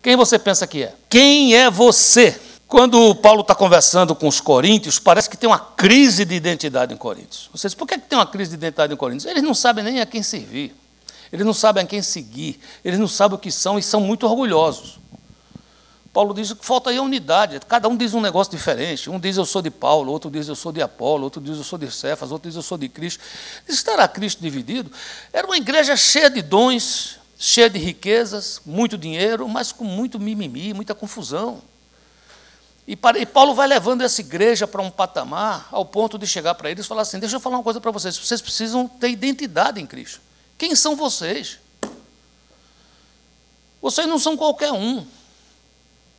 Quem você pensa que é? Quem é você? Quando Paulo está conversando com os coríntios, parece que tem uma crise de identidade em Coríntios. Vocês, por que tem uma crise de identidade em Coríntios? Eles não sabem nem a quem servir. Eles não sabem a quem seguir. Eles não sabem o que são e são muito orgulhosos. Paulo diz que falta aí a unidade. Cada um diz um negócio diferente. Um diz eu sou de Paulo, outro diz eu sou de Apolo, outro diz eu sou de Cefas, outro diz eu sou de Cristo. Estará Cristo dividido? Era uma igreja cheia de dons, cheia de riquezas, muito dinheiro, mas com muito mimimi, muita confusão. E Paulo vai levando essa igreja para um patamar, ao ponto de chegar para eles e falar assim, deixa eu falar uma coisa para vocês, vocês precisam ter identidade em Cristo. Quem são vocês? Vocês não são qualquer um,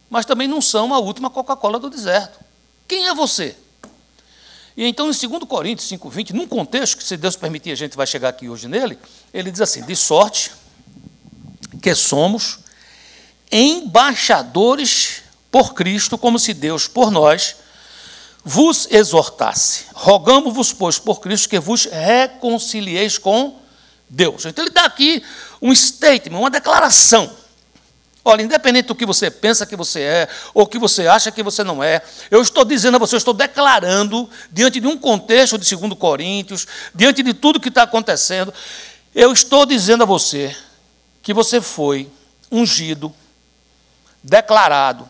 mas também não são a última Coca-Cola do deserto. Quem é você? E então, em 2 Coríntios 5,20, num contexto que, se Deus permitir, a gente vai chegar aqui hoje nele, ele diz assim, de sorte que somos embaixadores por Cristo, como se Deus, por nós, vos exortasse. Rogamos-vos, pois, por Cristo, que vos reconcilieis com Deus. Então, ele dá aqui um statement, uma declaração. Olha, independente do que você pensa que você é, ou que você acha que você não é, eu estou dizendo a você, eu estou declarando, diante de um contexto de 2 Coríntios, diante de tudo que está acontecendo, eu estou dizendo a você que você foi ungido, declarado,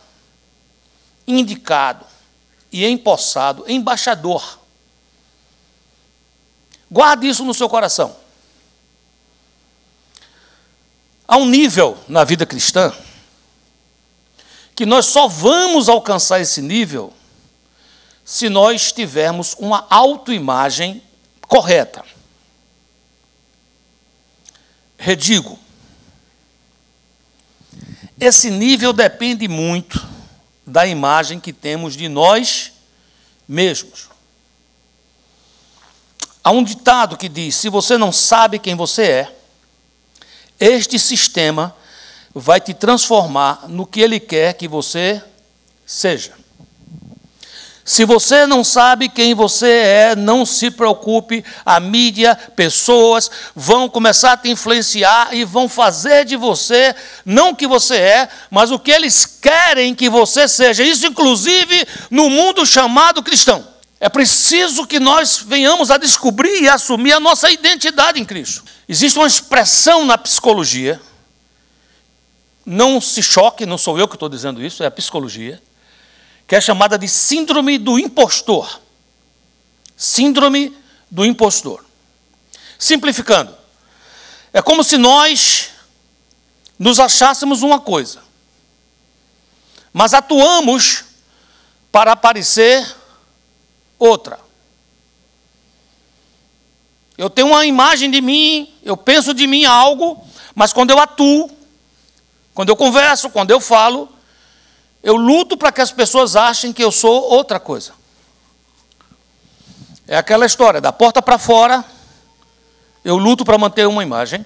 indicado e empossado, embaixador. Guarde isso no seu coração. Há um nível na vida cristã que nós só vamos alcançar esse nível se nós tivermos uma autoimagem correta. Redigo, esse nível depende muito da imagem que temos de nós mesmos. Há um ditado que diz, se você não sabe quem você é, este sistema vai te transformar no que ele quer que você seja. Se você não sabe quem você é, não se preocupe, a mídia, pessoas vão começar a te influenciar e vão fazer de você, não o que você é, mas o que eles querem que você seja. Isso, inclusive, no mundo chamado cristão. É preciso que nós venhamos a descobrir e assumir a nossa identidade em Cristo. Existe uma expressão na psicologia, não se choque, não sou eu que estou dizendo isso, é a psicologia, que é chamada de síndrome do impostor. Síndrome do impostor. Simplificando, é como se nós nos achássemos uma coisa, mas atuamos para parecer outra. Eu tenho uma imagem de mim, eu penso de mim algo, mas quando eu atuo, quando eu converso, quando eu falo, eu luto para que as pessoas achem que eu sou outra coisa. É aquela história, da porta para fora, eu luto para manter uma imagem,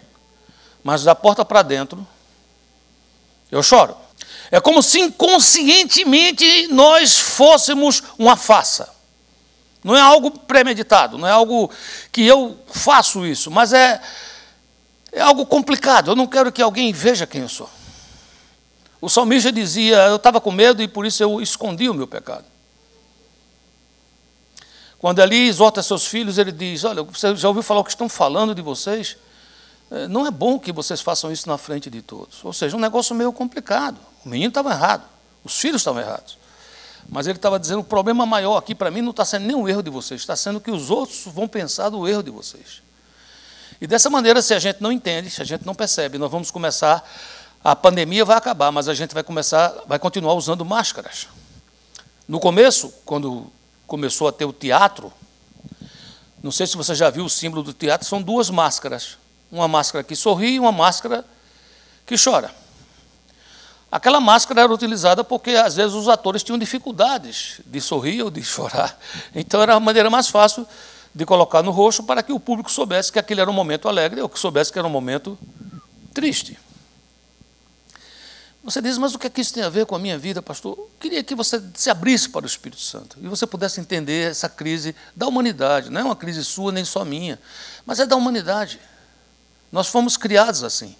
mas da porta para dentro, eu choro. É como se inconscientemente nós fôssemos uma farsa. Não é algo premeditado, não é algo que eu faço isso, mas é algo complicado. Eu não quero que alguém veja quem eu sou. O salmista dizia, eu estava com medo e por isso eu escondi o meu pecado. Quando Eli exorta seus filhos, ele diz, olha, você já ouviu falar o que estão falando de vocês? Não é bom que vocês façam isso na frente de todos. Ou seja, um negócio meio complicado. O menino estava errado, os filhos estavam errados. Mas ele estava dizendo, o problema maior aqui para mim não está sendo nem o erro de vocês, está sendo que os outros vão pensar do erro de vocês. E dessa maneira, se a gente não entende, se a gente não percebe, nós vamos começar, a pandemia vai acabar, mas a gente vai continuar usando máscaras. No começo, quando começou a ter o teatro, não sei se você já viu o símbolo do teatro, são duas máscaras. Uma máscara que sorri e uma máscara que chora. Aquela máscara era utilizada porque, às vezes, os atores tinham dificuldades de sorrir ou de chorar. Então, era a maneira mais fácil de colocar no rosto para que o público soubesse que aquele era um momento alegre ou que soubesse que era um momento triste. Você diz, mas o que é que isso tem a ver com a minha vida, pastor? Eu queria que você se abrisse para o Espírito Santo e você pudesse entender essa crise da humanidade. Não é uma crise sua nem só minha, mas é da humanidade. Nós fomos criados assim.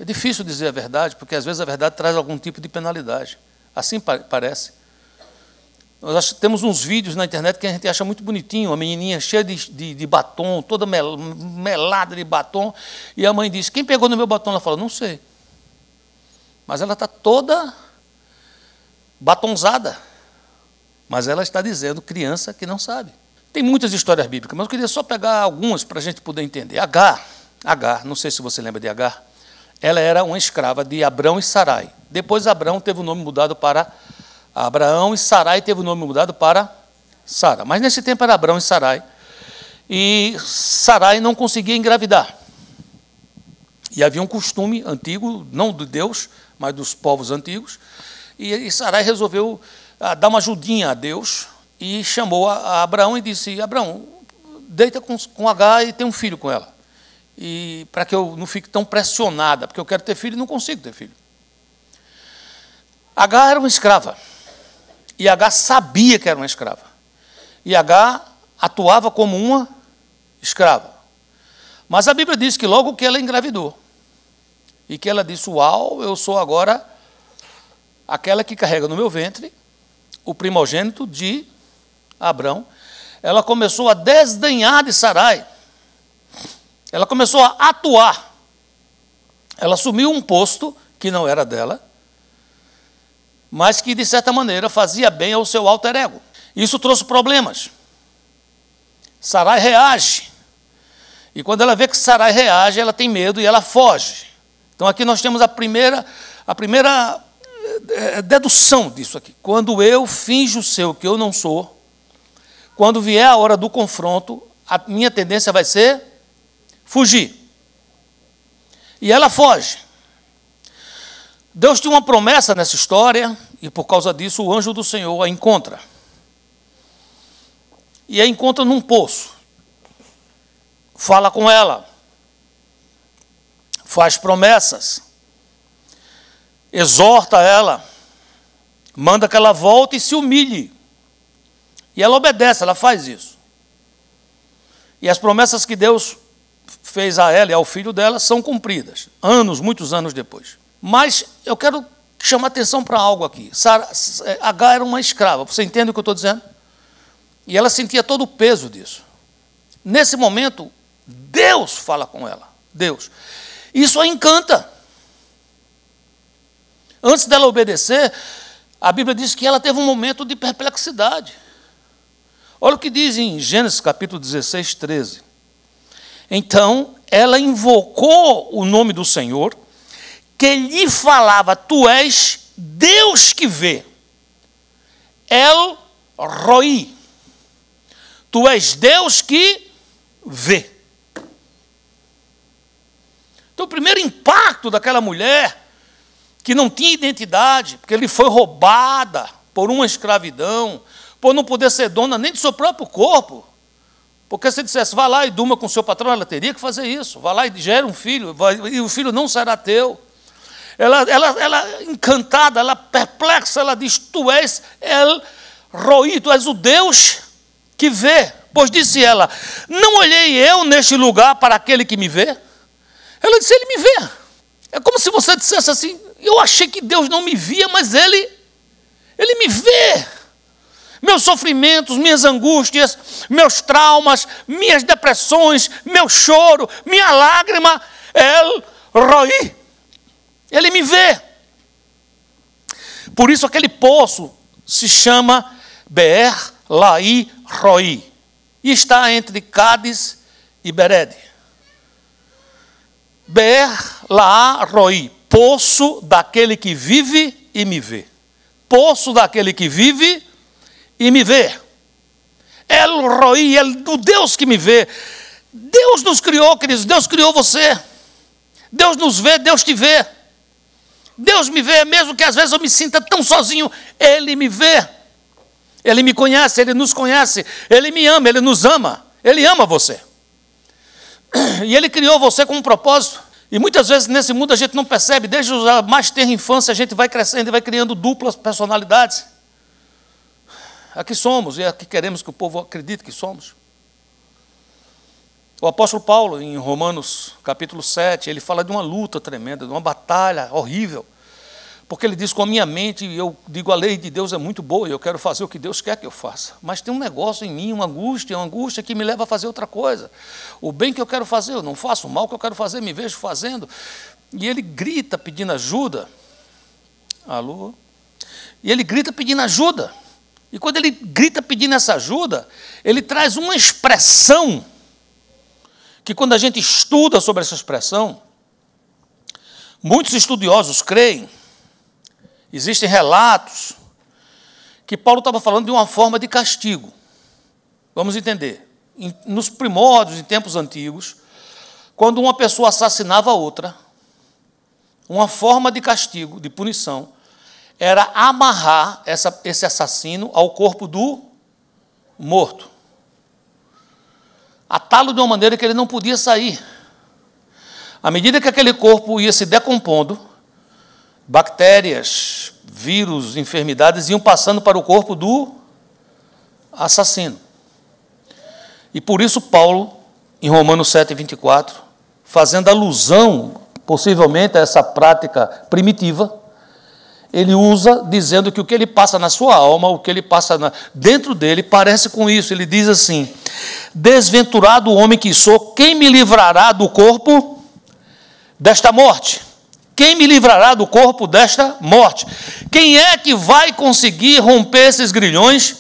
É difícil dizer a verdade, porque às vezes a verdade traz algum tipo de penalidade. Assim parece. Nós temos uns vídeos na internet que a gente acha muito bonitinho, uma menininha cheia de batom, toda melada de batom, e a mãe diz, quem pegou no meu batom? Ela fala, não sei. Mas ela está toda batonzada. Mas ela está dizendo, criança que não sabe. Tem muitas histórias bíblicas, mas eu queria só pegar algumas para a gente poder entender. Agar, não sei se você lembra de Agar, ela era uma escrava de Abrão e Sarai. Depois Abrão teve o nome mudado para Abraão e Sarai teve o nome mudado para Sara. Mas nesse tempo era Abrão e Sarai. E Sarai não conseguia engravidar. E havia um costume antigo, não de Deus, mas dos povos antigos. E Sarai resolveu dar uma ajudinha a Deus e chamou a Abraão e disse, Abraão, deita com Agar e tem um filho com ela. E para que eu não fique tão pressionada, porque eu quero ter filho e não consigo ter filho. Agar era uma escrava. E Agar sabia que era uma escrava. E Agar atuava como uma escrava. Mas a Bíblia diz que logo que ela engravidou, e que ela disse, uau, eu sou agora aquela que carrega no meu ventre o primogênito de Abrão, ela começou a desdenhar de Sarai. Ela começou a atuar. Ela assumiu um posto que não era dela, mas que, de certa maneira, fazia bem ao seu alter ego. Isso trouxe problemas. Sarai reage. E quando ela vê que Sarai reage, ela tem medo e ela foge. Então, aqui nós temos a primeira dedução disso aqui. Quando eu finjo ser o que eu não sou, quando vier a hora do confronto, a minha tendência vai ser fugir. E ela foge. Deus tinha uma promessa nessa história, e por causa disso o anjo do Senhor a encontra. E a encontra num poço. Fala com ela. Faz promessas. Exorta ela. Manda que ela volte e se humilhe. E ela obedece, ela faz isso. E as promessas que Deus fez a ela e ao filho dela são cumpridas. Muitos anos depois. Mas eu quero chamar atenção para algo aqui. Agar era uma escrava, você entende o que eu estou dizendo? E ela sentia todo o peso disso. Nesse momento, Deus fala com ela. Deus. Isso a encanta. Antes dela obedecer, a Bíblia diz que ela teve um momento de perplexidade. Olha o que diz em Gênesis capítulo 16, 13. Então, ela invocou o nome do Senhor, que lhe falava, tu és Deus que vê. El Roi. Tu és Deus que vê. Então, o primeiro impacto daquela mulher, que não tinha identidade, porque ele foi roubada por uma escravidão, por não poder ser dona nem do seu próprio corpo. Porque se dissesse, vá lá e durma com o seu patrão, ela teria que fazer isso. Vá lá e gera um filho, e o filho não será teu. Ela encantada, ela perplexa, ela diz, tu és El Roi, tu és o Deus que vê. Pois disse ela, não olhei eu neste lugar para aquele que me vê? Ela disse, ele me vê. É como se você dissesse assim, eu achei que Deus não me via, mas ele me vê. Meus sofrimentos, minhas angústias, meus traumas, minhas depressões, meu choro, minha lágrima, El Roi. Ele me vê. Por isso aquele poço se chama Beer Lai Roi. E está entre Cádiz e Bered. Beer Lai Roi. Poço daquele que vive e me vê. Poço daquele que vive e me vê. El Roi, o Deus que me vê. Deus nos criou, queridos. Deus criou você. Deus nos vê, Deus te vê. Deus me vê, mesmo que às vezes eu me sinta tão sozinho, Ele me vê. Ele me conhece, Ele nos conhece, Ele me ama, Ele nos ama. Ele ama você. E Ele criou você com um propósito. E muitas vezes nesse mundo a gente não percebe, desde a mais tenra infância a gente vai crescendo e vai criando duplas personalidades. Aqui somos, e aqui queremos que o povo acredite que somos. O apóstolo Paulo, em Romanos capítulo 7, ele fala de uma luta tremenda, de uma batalha horrível. Porque ele diz, com a minha mente, eu digo, a lei de Deus é muito boa, e eu quero fazer o que Deus quer que eu faça. Mas tem um negócio em mim, uma angústia que me leva a fazer outra coisa. O bem que eu quero fazer, eu não faço. O mal que eu quero fazer, me vejo fazendo. E ele grita pedindo ajuda. Alô? E ele grita pedindo ajuda. E quando ele grita pedindo essa ajuda, ele traz uma expressão, que quando a gente estuda sobre essa expressão, muitos estudiosos creem, existem relatos, que Paulo estava falando de uma forma de castigo. Vamos entender. Nos primórdios, em tempos antigos, quando uma pessoa assassinava a outra, uma forma de castigo, de punição, era amarrar esse assassino ao corpo do morto. Atá-lo de uma maneira que ele não podia sair. À medida que aquele corpo ia se decompondo, bactérias, vírus, enfermidades iam passando para o corpo do assassino. E por isso Paulo, em Romanos 7, 24, fazendo alusão, possivelmente, a essa prática primitiva, ele usa dizendo que o que ele passa na sua alma, o que ele passa dentro dele, parece com isso. Ele diz assim, desventurado o homem que sou, quem me livrará do corpo desta morte? Quem me livrará do corpo desta morte? Quem é que vai conseguir romper esses grilhões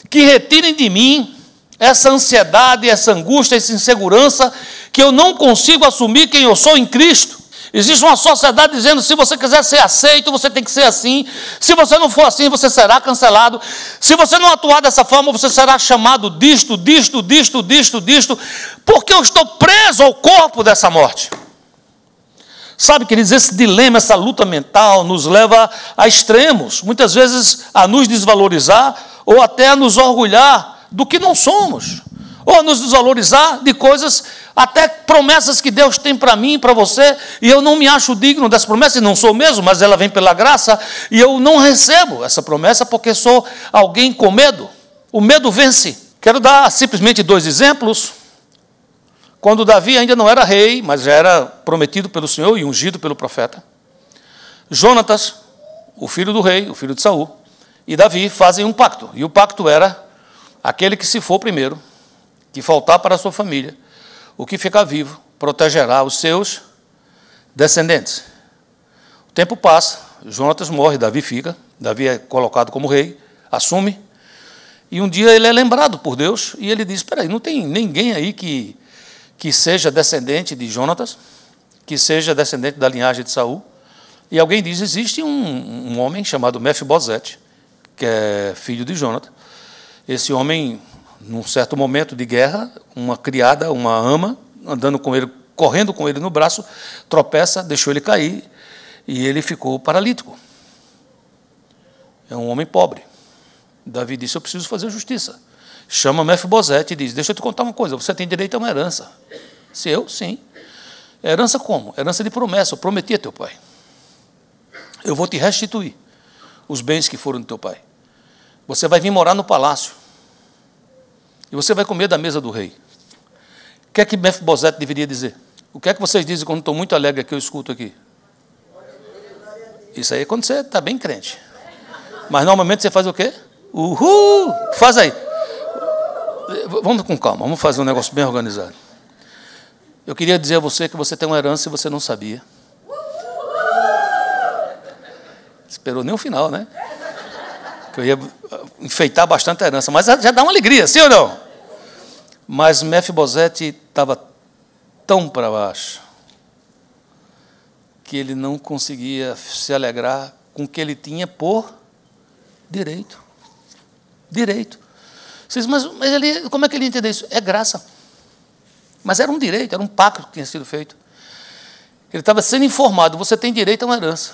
que retirem de mim essa ansiedade, essa angústia, essa insegurança, que eu não consigo assumir quem eu sou em Cristo? Existe uma sociedade dizendo, se você quiser ser aceito, você tem que ser assim. Se você não for assim, você será cancelado. Se você não atuar dessa forma, você será chamado disto, porque eu estou preso ao corpo dessa morte. Sabe, queridos, esse dilema, essa luta mental nos leva a extremos, muitas vezes a nos desvalorizar ou até a nos orgulhar do que não somos, ou a nos desvalorizar de coisas, até promessas que Deus tem para mim e para você, e eu não me acho digno dessa promessa, e não sou mesmo, mas ela vem pela graça, e eu não recebo essa promessa porque sou alguém com medo. O medo vence. Quero dar simplesmente 2 exemplos. Quando Davi ainda não era rei, mas já era prometido pelo Senhor e ungido pelo profeta, Jonatas, o filho do rei, o filho de Saul, e Davi fazem um pacto. E o pacto era, aquele que se for primeiro, que faltar para a sua família, o que ficar vivo, protegerá os seus descendentes. O tempo passa, Jonatas morre, Davi fica, Davi é colocado como rei, assume, e um dia ele é lembrado por Deus, e ele diz, espera aí, não tem ninguém aí que seja descendente de Jonatas, que seja descendente da linhagem de Saul. E alguém diz, existe um homem chamado Mefibosete, que é filho de Jonatas. Esse homem, num certo momento de guerra, uma criada, uma ama, andando com ele, correndo com ele no braço, tropeça, deixou ele cair, e ele ficou paralítico. É um homem pobre. Davi disse, eu preciso fazer justiça. Chama Mefibosete e diz, deixa eu te contar uma coisa, você tem direito a uma herança. Se eu? Sim. Herança como? Herança de promessa, eu prometi a teu pai. Eu vou te restituir os bens que foram do teu pai. Você vai vir morar no palácio. E você vai comer da mesa do rei. O que é que Mefibosete deveria dizer? O que é que vocês dizem quando estou muito alegre que eu escuto aqui? Isso aí é quando você está bem crente. Mas normalmente você faz o quê? Uhul! Faz aí. Vamos com calma, vamos fazer um negócio bem organizado. Eu queria dizer a você que você tem uma herança e você não sabia. Esperou nem o final, né? Que eu ia enfeitar bastante a herança, mas já dá uma alegria, sim ou não? Mas Mefibosete estava tão para baixo que ele não conseguia se alegrar com o que ele tinha por direito. Direito. Vocês, mas ele, como é que ele ia entender isso? É graça. Mas era um direito, era um pacto que tinha sido feito. Ele estava sendo informado, você tem direito a uma herança.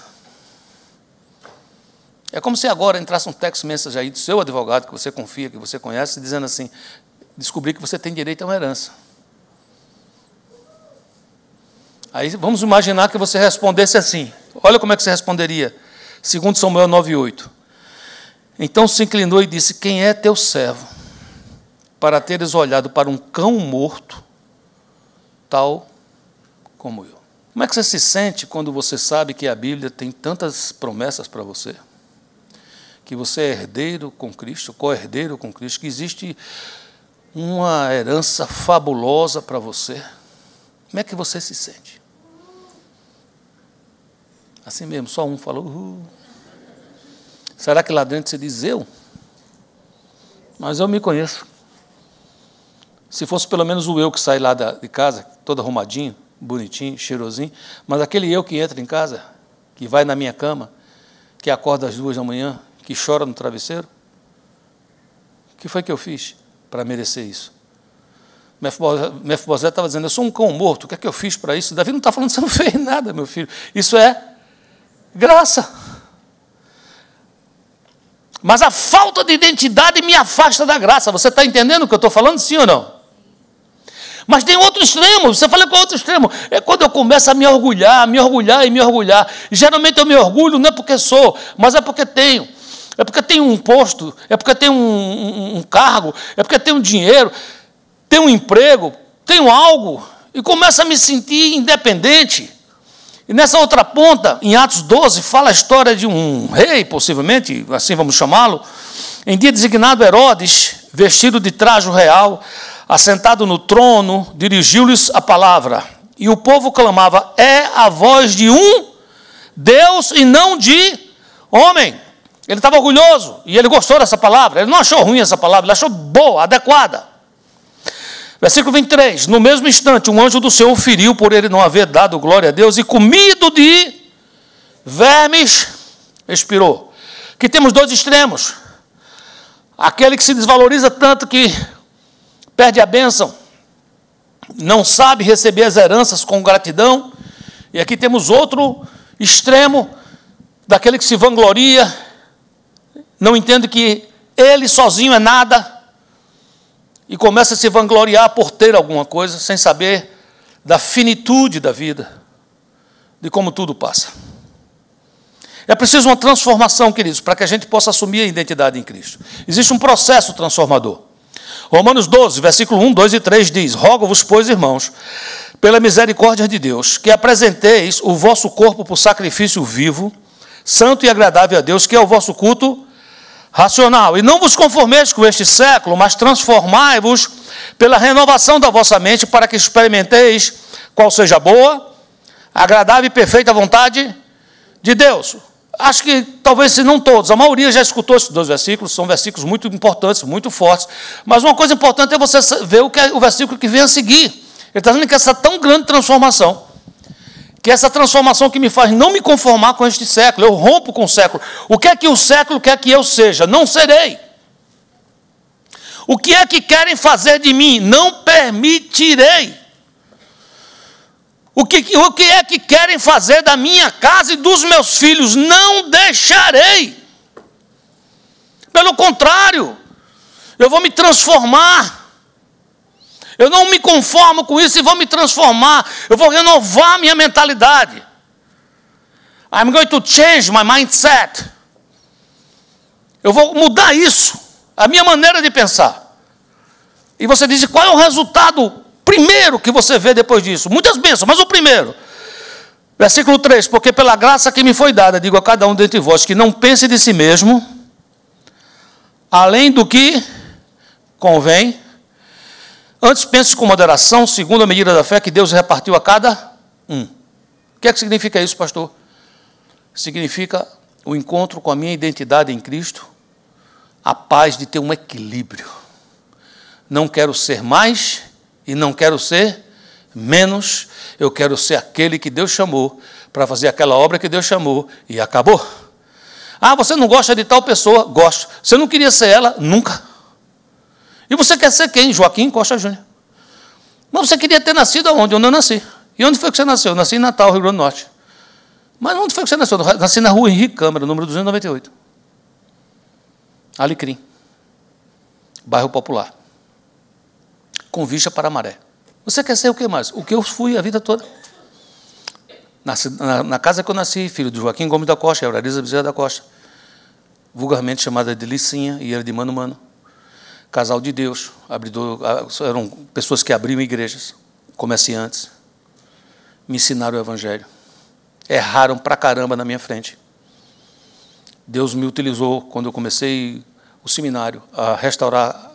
É como se agora entrasse um text message aí do seu advogado, que você confia, que você conhece, dizendo assim, descobri que você tem direito a uma herança. Aí vamos imaginar que você respondesse assim. Olha como é que você responderia. 2 Samuel 9:8. Então se inclinou e disse, quem é teu servo, para teres olhado para um cão morto tal como eu. Como é que você se sente quando você sabe que a Bíblia tem tantas promessas para você? Que você é herdeiro com Cristo, co-herdeiro com Cristo, que existe uma herança fabulosa para você. Como é que você se sente? Assim mesmo, só um falou. Será que lá dentro você diz eu? Mas eu me conheço. Se fosse pelo menos o eu que sai lá de casa, todo arrumadinho, bonitinho, cheirosinho, mas aquele eu que entra em casa, que vai na minha cama, que acorda às 2 da manhã, que chora no travesseiro, o que foi que eu fiz para merecer isso? Mefibosete estava dizendo, eu sou um cão morto, o que é que eu fiz para isso? Davi não está falando, você não fez nada, meu filho. Isso é graça. Mas a falta de identidade me afasta da graça. Você está entendendo o que eu estou falando, sim ou não? Mas tem outro extremo, você fala com outro extremo. É quando eu começo a me orgulhar. E geralmente eu me orgulho não é porque sou, mas é porque tenho. É porque tenho um posto, é porque tenho um cargo, é porque tenho dinheiro, tenho um emprego, tenho algo. E começo a me sentir independente. E nessa outra ponta, em Atos 12, fala a história de um rei, possivelmente, assim vamos chamá-lo, em dia designado Herodes, vestido de trajo real, assentado no trono, dirigiu-lhes a palavra. E o povo clamava, é a voz de um Deus e não de homem. Ele estava orgulhoso e ele gostou dessa palavra. Ele não achou ruim essa palavra, ele achou boa, adequada. Versículo 23, no mesmo instante, um anjo do Senhor o feriu por ele não haver dado glória a Deus e comido de vermes, expirou. Aqui temos 2 extremos. Aquele que se desvaloriza tanto que perde a bênção, não sabe receber as heranças com gratidão. E aqui temos outro extremo, daquele que se vangloria, não entende que ele sozinho é nada, e começa a se vangloriar por ter alguma coisa, sem saber da finitude da vida, de como tudo passa. É preciso uma transformação, queridos, para que a gente possa assumir a identidade em Cristo. Existe um processo transformador. Romanos 12, versículo 1, 2 e 3 diz, rogo-vos, pois, irmãos, pela misericórdia de Deus, que apresenteis o vosso corpo por sacrifício vivo, santo e agradável a Deus, que é o vosso culto racional. E não vos conformeis com este século, mas transformai-vos pela renovação da vossa mente, para que experimenteis qual seja a boa, agradável e perfeita vontade de Deus. Acho que talvez, se não todos, a maioria já escutou esses 2 versículos, são versículos muito importantes, muito fortes, mas uma coisa importante é você ver o que é o versículo que vem a seguir. Ele está dizendo que essa tão grande transformação, que essa transformação que me faz não me conformar com este século, eu rompo com o século. O que é que o século quer que eu seja? Não serei. O que é que querem fazer de mim? Não permitirei. O que é que querem fazer da minha casa e dos meus filhos? Não deixarei. Pelo contrário, eu vou me transformar. Eu não me conformo com isso e vou me transformar. Eu vou renovar minha mentalidade. I'm going to change my mindset. Eu vou mudar isso, a minha maneira de pensar. E você diz, qual é o resultado primeiro que você vê depois disso? Muitas bênçãos, mas o primeiro. Versículo 3, porque pela graça que me foi dada, digo a cada um dentre vós, que não pense de si mesmo, além do que convém, antes pense com moderação, segundo a medida da fé que Deus repartiu a cada um. O que é que significa isso, pastor? Significa o encontro com a minha identidade em Cristo, a paz de ter um equilíbrio. Não quero ser mais e não quero ser menos, eu quero ser aquele que Deus chamou para fazer aquela obra que Deus chamou e acabou. Ah, você não gosta de tal pessoa? Gosto. Você não queria ser ela? Nunca. E você quer ser quem? Joaquim Costa Júnior. Mas você queria ter nascido aonde? Onde eu nasci. E onde foi que você nasceu? Eu nasci em Natal, Rio Grande do Norte. Mas onde foi que você nasceu? Eu nasci na rua Henrique Câmara, número 298. Alecrim. Bairro Popular. Com vista para a Maré. Você quer ser o que mais? O que eu fui a vida toda. Na casa que eu nasci, filho de Joaquim Gomes da Costa, Euralisa Bezerra da Costa, vulgarmente chamada de Licinha, e era de Mano Mano. Casal de Deus, eram pessoas que abriam igrejas. comerciantes, me ensinaram o Evangelho. Erraram pra caramba na minha frente. Deus me utilizou, quando eu comecei o seminário, a restaurar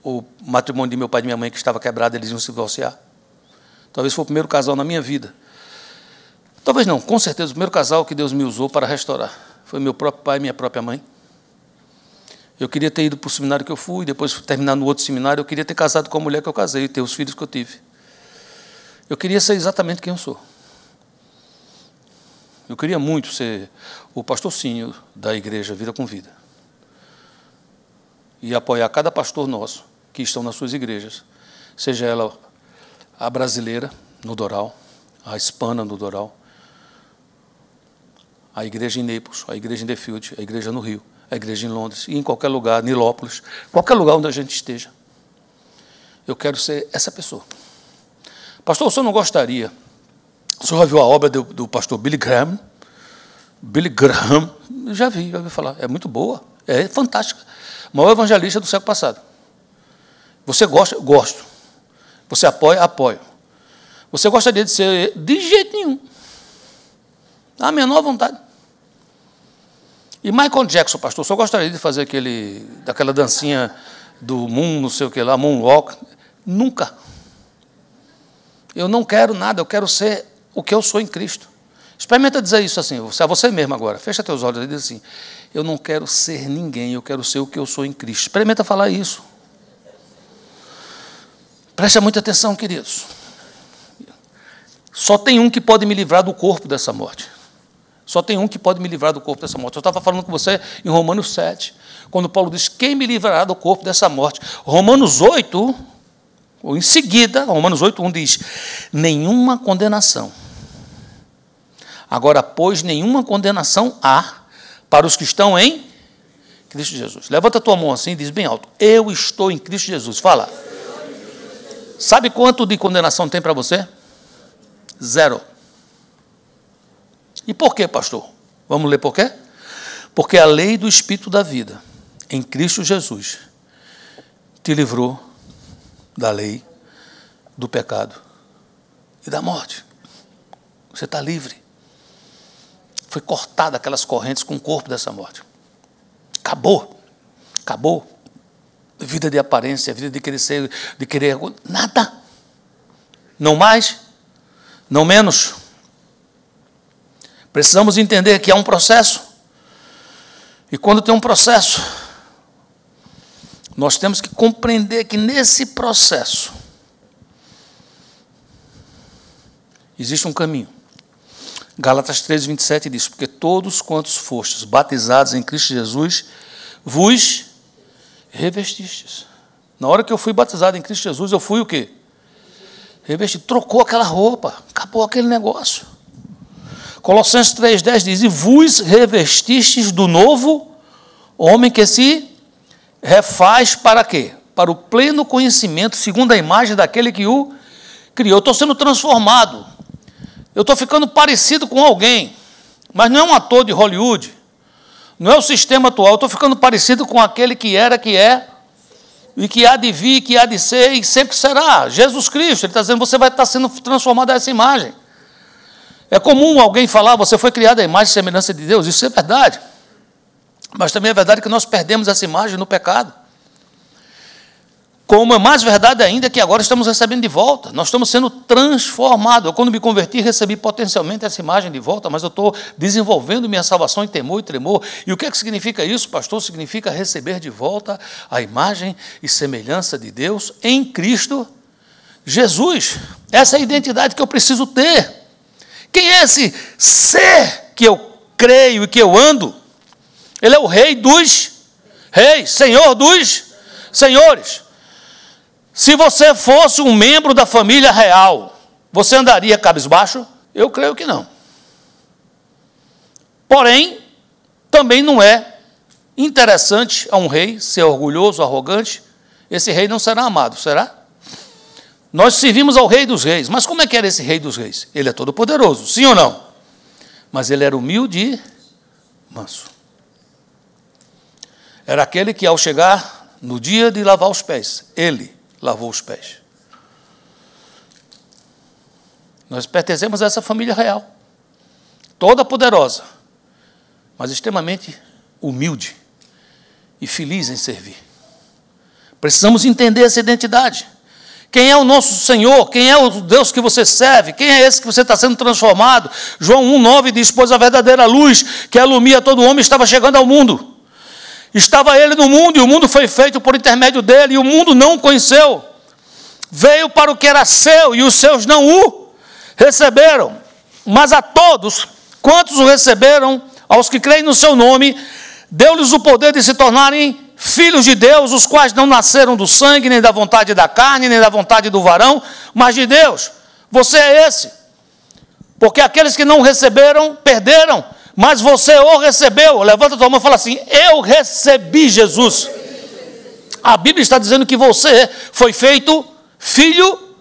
o matrimônio de meu pai e de minha mãe, que estava quebrado, eles iam se divorciar. Talvez foi o primeiro casal na minha vida. Talvez não, com certeza, o primeiro casal que Deus me usou para restaurar. Foi meu próprio pai e minha própria mãe. Eu queria ter ido para o seminário que eu fui, depois terminar no outro seminário, eu queria ter casado com a mulher que eu casei, e ter os filhos que eu tive. Eu queria ser exatamente quem eu sou. Eu queria muito ser o pastorcinho da igreja Vida com Vida. E apoiar cada pastor nosso que estão nas suas igrejas, seja ela a brasileira, no Doral, a hispana, no Doral, a igreja em Naples, a igreja em The Field, a igreja no Rio, a igreja em Londres, e em qualquer lugar, Nilópolis, qualquer lugar onde a gente esteja. Eu quero ser essa pessoa. Pastor, o senhor não gostaria? O senhor já viu a obra do pastor Billy Graham? Billy Graham, já vi falar. É muito boa, é fantástica. O maior evangelista do século passado. Você gosta? Gosto. Você apoia? Apoio. Você gostaria de ser? De jeito nenhum. A menor vontade. E Michael Jackson, pastor, só gostaria de fazer daquela dancinha do Moon, não sei o que lá, Moonwalk? Nunca. Eu não quero nada, eu quero ser o que eu sou em Cristo. Experimenta dizer isso assim, a você mesmo agora. Fecha teus olhos e diz assim, eu não quero ser ninguém, eu quero ser o que eu sou em Cristo. Experimenta falar isso. Preste muita atenção, queridos. Só tem um que pode me livrar do corpo dessa morte. Só tem um que pode me livrar do corpo dessa morte. Eu estava falando com você em Romanos 7, quando Paulo diz, quem me livrará do corpo dessa morte? Romanos 8, ou em seguida, Romanos 8:1 diz, nenhuma condenação. Agora, pois, nenhuma condenação há para os que estão em Cristo Jesus. Levanta a tua mão assim e diz bem alto, eu estou em Cristo Jesus. Fala. Sabe quanto de condenação tem para você? 0. E por quê, pastor? Vamos ler por quê? Porque a lei do Espírito da vida, em Cristo Jesus, te livrou da lei, do pecado e da morte. Você está livre. Foi cortada aquelas correntes com o corpo dessa morte. Acabou. Acabou. Vida de aparência, vida de querer ser, de querer... Nada. Não mais, não menos. Precisamos entender que há um processo. E quando tem um processo, nós temos que compreender que nesse processo existe um caminho. Gálatas 3:27 diz, porque todos quantos fostes batizados em Cristo Jesus, vos revestistes. Na hora que eu fui batizado em Cristo Jesus, eu fui o quê? Revestido. Trocou aquela roupa, acabou aquele negócio. Colossenses 3:10 diz, e vos revestistes do novo homem que se refaz para quê? Para o pleno conhecimento, segundo a imagem daquele que o criou. Eu estou sendo transformado. Eu estou ficando parecido com alguém, mas não é um ator de Hollywood, não é o sistema atual, eu estou ficando parecido com aquele que era, que é, e que há de vir, que há de ser, e sempre será, Jesus Cristo. Ele está dizendo, você vai estar sendo transformado a essa imagem. É comum alguém falar, você foi criado à imagem e semelhança de Deus, isso é verdade, mas também é verdade que nós perdemos essa imagem no pecado. Como é mais verdade ainda que agora estamos recebendo de volta, nós estamos sendo transformados. Eu, quando me converti, recebi potencialmente essa imagem de volta, mas eu estou desenvolvendo minha salvação em temor e tremor. E o que é que significa isso, pastor? Significa receber de volta a imagem e semelhança de Deus em Cristo Jesus. Essa é a identidade que eu preciso ter. Quem é esse ser que eu creio e que eu ando? Ele é o Rei dos Reis, Senhor dos Senhores. Se você fosse um membro da família real, você andaria cabisbaixo? Eu creio que não. Porém, também não é interessante a um rei ser orgulhoso, arrogante. Esse rei não será amado, será? Nós servimos ao Rei dos Reis. Mas como é que era esse Rei dos Reis? Ele é todo poderoso, sim ou não? Mas ele era humilde e manso. Era aquele que, ao chegar no dia de lavar os pés, ele lavou os pés. Nós pertencemos a essa família real, toda poderosa, mas extremamente humilde e feliz em servir. Precisamos entender essa identidade. Quem é o nosso Senhor? Quem é o Deus que você serve? Quem é esse que você está sendo transformado? João 1,9 diz: pois a verdadeira luz que alumia todo homem estava chegando ao mundo. Estava ele no mundo, e o mundo foi feito por intermédio dele, e o mundo não o conheceu. Veio para o que era seu, e os seus não o receberam. Mas a todos quantos o receberam, aos que creem no seu nome, deu-lhes o poder de se tornarem filhos de Deus, os quais não nasceram do sangue, nem da vontade da carne, nem da vontade do varão, mas de Deus. Você é esse. Porque aqueles que não receberam, perderam, mas você o recebeu. Levanta a tua mão e fala assim: eu recebi Jesus. A Bíblia está dizendo que você foi feito filho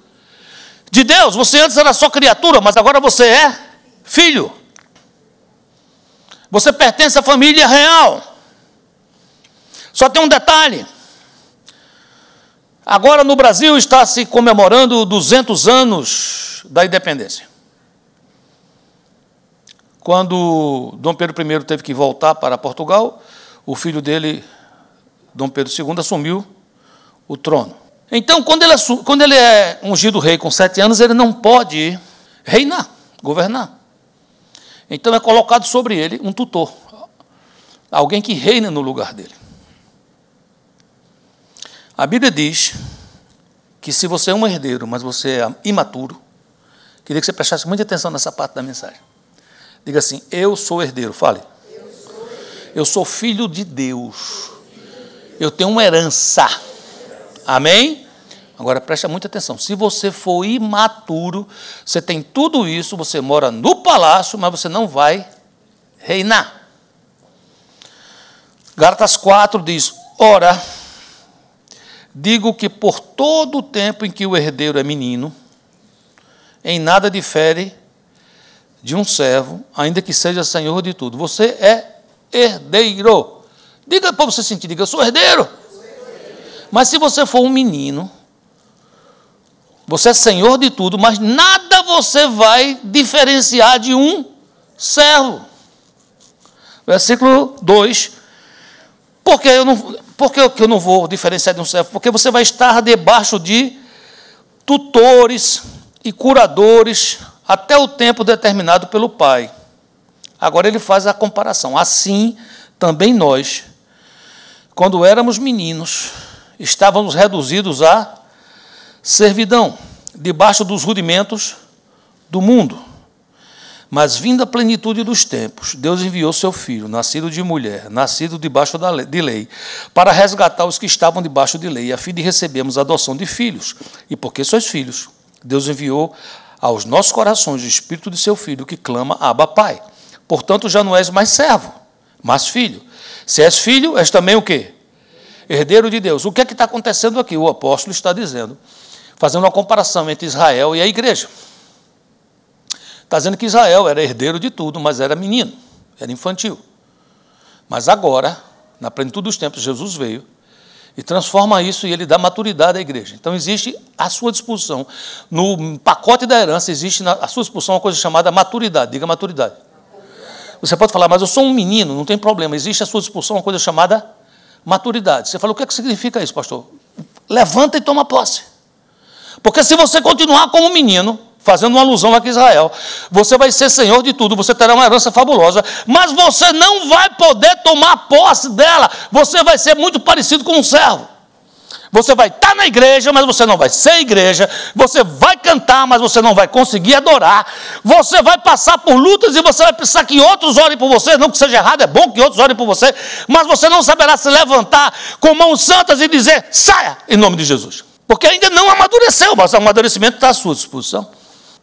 de Deus. Você antes era só criatura, mas agora você é filho. Você pertence à família real. Só tem um detalhe. Agora no Brasil está se comemorando 200 anos da independência. Quando Dom Pedro I teve que voltar para Portugal, o filho dele, Dom Pedro II, assumiu o trono. Então, quando ele é ungido rei com 7 anos, ele não pode reinar, governar. Então é colocado sobre ele um tutor, alguém que reina no lugar dele. A Bíblia diz que se você é um herdeiro, mas você é imaturo, queria que você prestasse muita atenção nessa parte da mensagem. Diga assim: eu sou herdeiro. Fale. Eu sou filho de Deus. Eu tenho uma herança. Amém? Agora preste muita atenção. Se você for imaturo, você tem tudo isso, você mora no palácio, mas você não vai reinar. Gálatas 4 diz: ora, digo que por todo o tempo em que o herdeiro é menino, em nada difere de um servo, ainda que seja senhor de tudo. Você é herdeiro. Diga para você sentir, diga: eu sou herdeiro. Mas se você for um menino, você é senhor de tudo, mas nada você vai diferenciar de um servo. Versículo 2. Por que eu não vou diferenciar de um servo? Porque você vai estar debaixo de tutores e curadores até o tempo determinado pelo Pai. Agora ele faz a comparação. Assim, também nós, quando éramos meninos, estávamos reduzidos à servidão, debaixo dos rudimentos do mundo. Mas, vindo a plenitude dos tempos, Deus enviou seu Filho, nascido de mulher, nascido debaixo de lei, para resgatar os que estavam debaixo de lei, a fim de recebermos a adoção de filhos. E porque sois filhos, Deus enviou aos nossos corações o Espírito de seu Filho, que clama: Abba, Pai. Portanto, já não és mais servo, mas filho. Se és filho, és também o quê? Herdeiro de Deus. O que é que está acontecendo aqui? O apóstolo está dizendo, fazendo uma comparação entre Israel e a igreja. Está dizendo que Israel era herdeiro de tudo, mas era menino, era infantil. Mas agora, na plenitude dos tempos, Jesus veio e transforma isso, e ele dá maturidade à igreja. Então existe à sua disposição, no pacote da herança, existe à sua disposição uma coisa chamada maturidade. Diga maturidade. Você pode falar: mas eu sou um menino, não tem problema. Existe à sua disposição uma coisa chamada maturidade. Você fala: o que é que significa isso, pastor? Levanta e toma posse. Porque se você continuar como menino, fazendo uma alusão aqui a Israel, você vai ser senhor de tudo, você terá uma herança fabulosa, mas você não vai poder tomar posse dela. Você vai ser muito parecido com um servo. Você vai estar na igreja, mas você não vai ser igreja. Você vai cantar, mas você não vai conseguir adorar. Você vai passar por lutas e você vai precisar que outros orem por você. Não que seja errado, é bom que outros orem por você, mas você não saberá se levantar com mãos santas e dizer: saia, em nome de Jesus. Porque ainda não amadureceu, mas o amadurecimento está à sua disposição.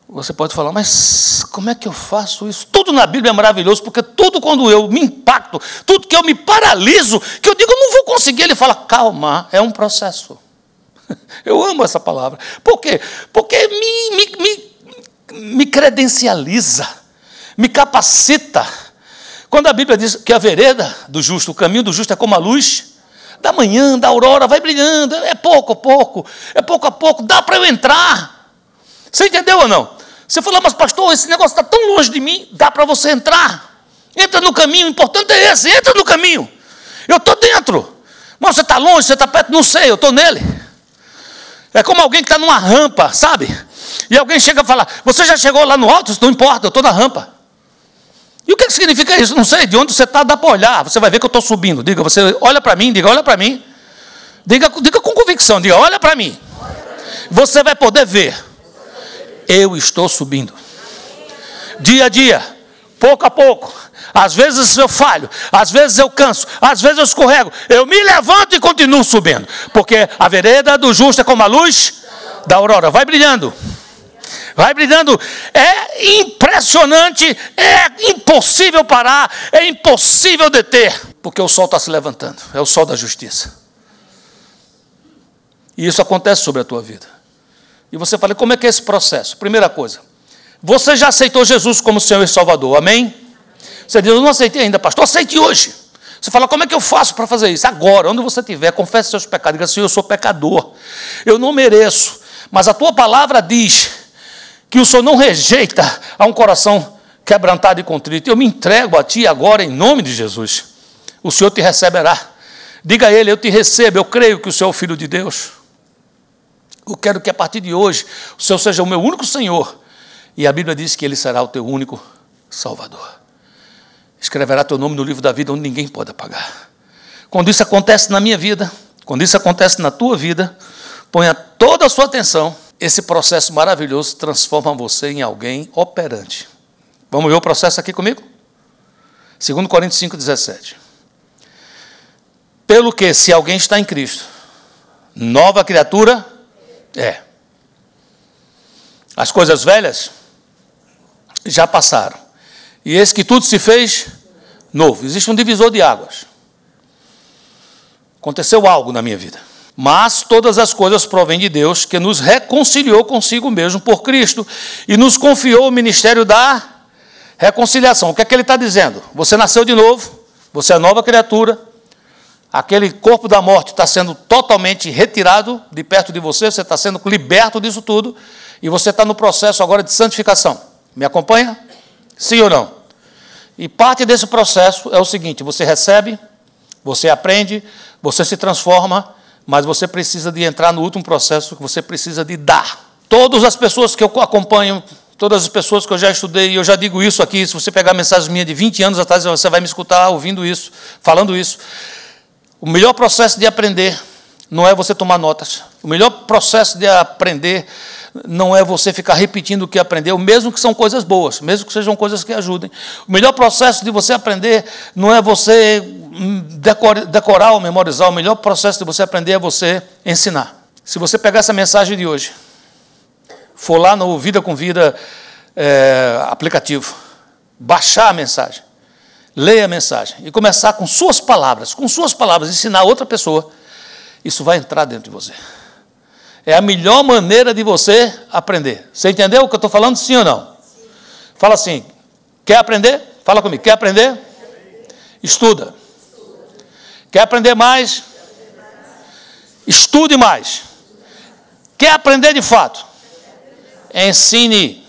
Você pode falar: mas como é que eu faço isso? Tudo na Bíblia é maravilhoso, porque tudo, quando eu me impacto, tudo que eu me paraliso, que eu digo: eu não vou conseguir, ele fala: calma, é um processo. Eu amo essa palavra. Por quê? Porque me credencializa, me capacita. Quando a Bíblia diz que a vereda do justo, o caminho do justo é como a luz da manhã, da aurora, vai brilhando, é pouco a pouco, dá para eu entrar. Você entendeu ou não? Você fala, mas pastor, esse negócio está tão longe de mim, dá para você entrar. Entra no caminho, o importante é esse, entra no caminho. Eu estou dentro. Mas você está longe, você está perto, não sei, eu estou nele. É como alguém que está numa rampa, sabe? E alguém chega a falar, você já chegou lá no alto? Isso não importa, eu estou na rampa. E o que significa isso? Não sei, de onde você está, dá para olhar. Você vai ver que eu estou subindo. Diga, você olha para mim, diga, olha para mim. Diga com convicção, diga, olha para mim. Você vai poder ver. Eu estou subindo. Dia a dia, pouco a pouco. Às vezes eu falho, às vezes eu canso, às vezes eu escorrego. Eu me levanto e continuo subindo. Porque a vereda do justo é como a luz da aurora. Vai brilhando. Vai brilhando. É impressionante, é impossível parar, é impossível deter. Porque o sol está se levantando. É o sol da justiça. E isso acontece sobre a tua vida. E você fala, como é que é esse processo? Primeira coisa, você já aceitou Jesus como Senhor e Salvador, amém? Você diz, eu não aceitei ainda, pastor, aceite hoje. Você fala, como é que eu faço para fazer isso? Agora, onde você estiver, confesse seus pecados, diga, Senhor, eu sou pecador, eu não mereço, mas a tua palavra diz que o Senhor não rejeita a um coração quebrantado e contrito. Eu me entrego a Ti agora em nome de Jesus. O Senhor te receberá. Diga a Ele, eu te recebo, eu creio que o Senhor é o Filho de Deus. Eu quero que a partir de hoje o Senhor seja o meu único Senhor. E a Bíblia diz que Ele será o teu único Salvador. Escreverá teu nome no livro da vida onde ninguém pode apagar. Quando isso acontece na minha vida, quando isso acontece na tua vida, ponha toda a sua atenção. Esse processo maravilhoso transforma você em alguém operante. Vamos ver o processo aqui comigo? 2 Coríntios 5,17. Pelo que, se alguém está em Cristo, nova criatura é. As coisas velhas já passaram. E eis que tudo se fez novo. Existe um divisor de águas. Aconteceu algo na minha vida. Mas todas as coisas provêm de Deus, que nos reconciliou consigo mesmo por Cristo e nos confiou o ministério da reconciliação. O que é que ele está dizendo? Você nasceu de novo, você é nova criatura, aquele corpo da morte está sendo totalmente retirado de perto de você, você está sendo liberto disso tudo, e você está no processo agora de santificação. Me acompanha? Sim ou não? E parte desse processo é o seguinte, você recebe, você aprende, você se transforma, mas você precisa de entrar no último processo, que você precisa de dar. Todas as pessoas que eu acompanho, todas as pessoas que eu já estudei, e eu já digo isso aqui, se você pegar mensagem minha de 20 anos atrás, você vai me escutar ouvindo isso, falando isso. O melhor processo de aprender não é você tomar notas. O melhor processo de aprender não é você ficar repetindo o que aprendeu, mesmo que são coisas boas, mesmo que sejam coisas que ajudem. O melhor processo de você aprender não é você decorar ou memorizar. O melhor processo de você aprender é você ensinar. Se você pegar essa mensagem de hoje, for lá no Vida com Vida aplicativo, baixar a mensagem, ler a mensagem e começar com suas palavras, ensinar outra pessoa, isso vai entrar dentro de você. É a melhor maneira de você aprender. Você entendeu o que eu estou falando, sim ou não? Fala assim, quer aprender? Fala comigo, quer aprender? Estuda. Quer aprender mais? Estude mais. Quer aprender de fato? Ensine.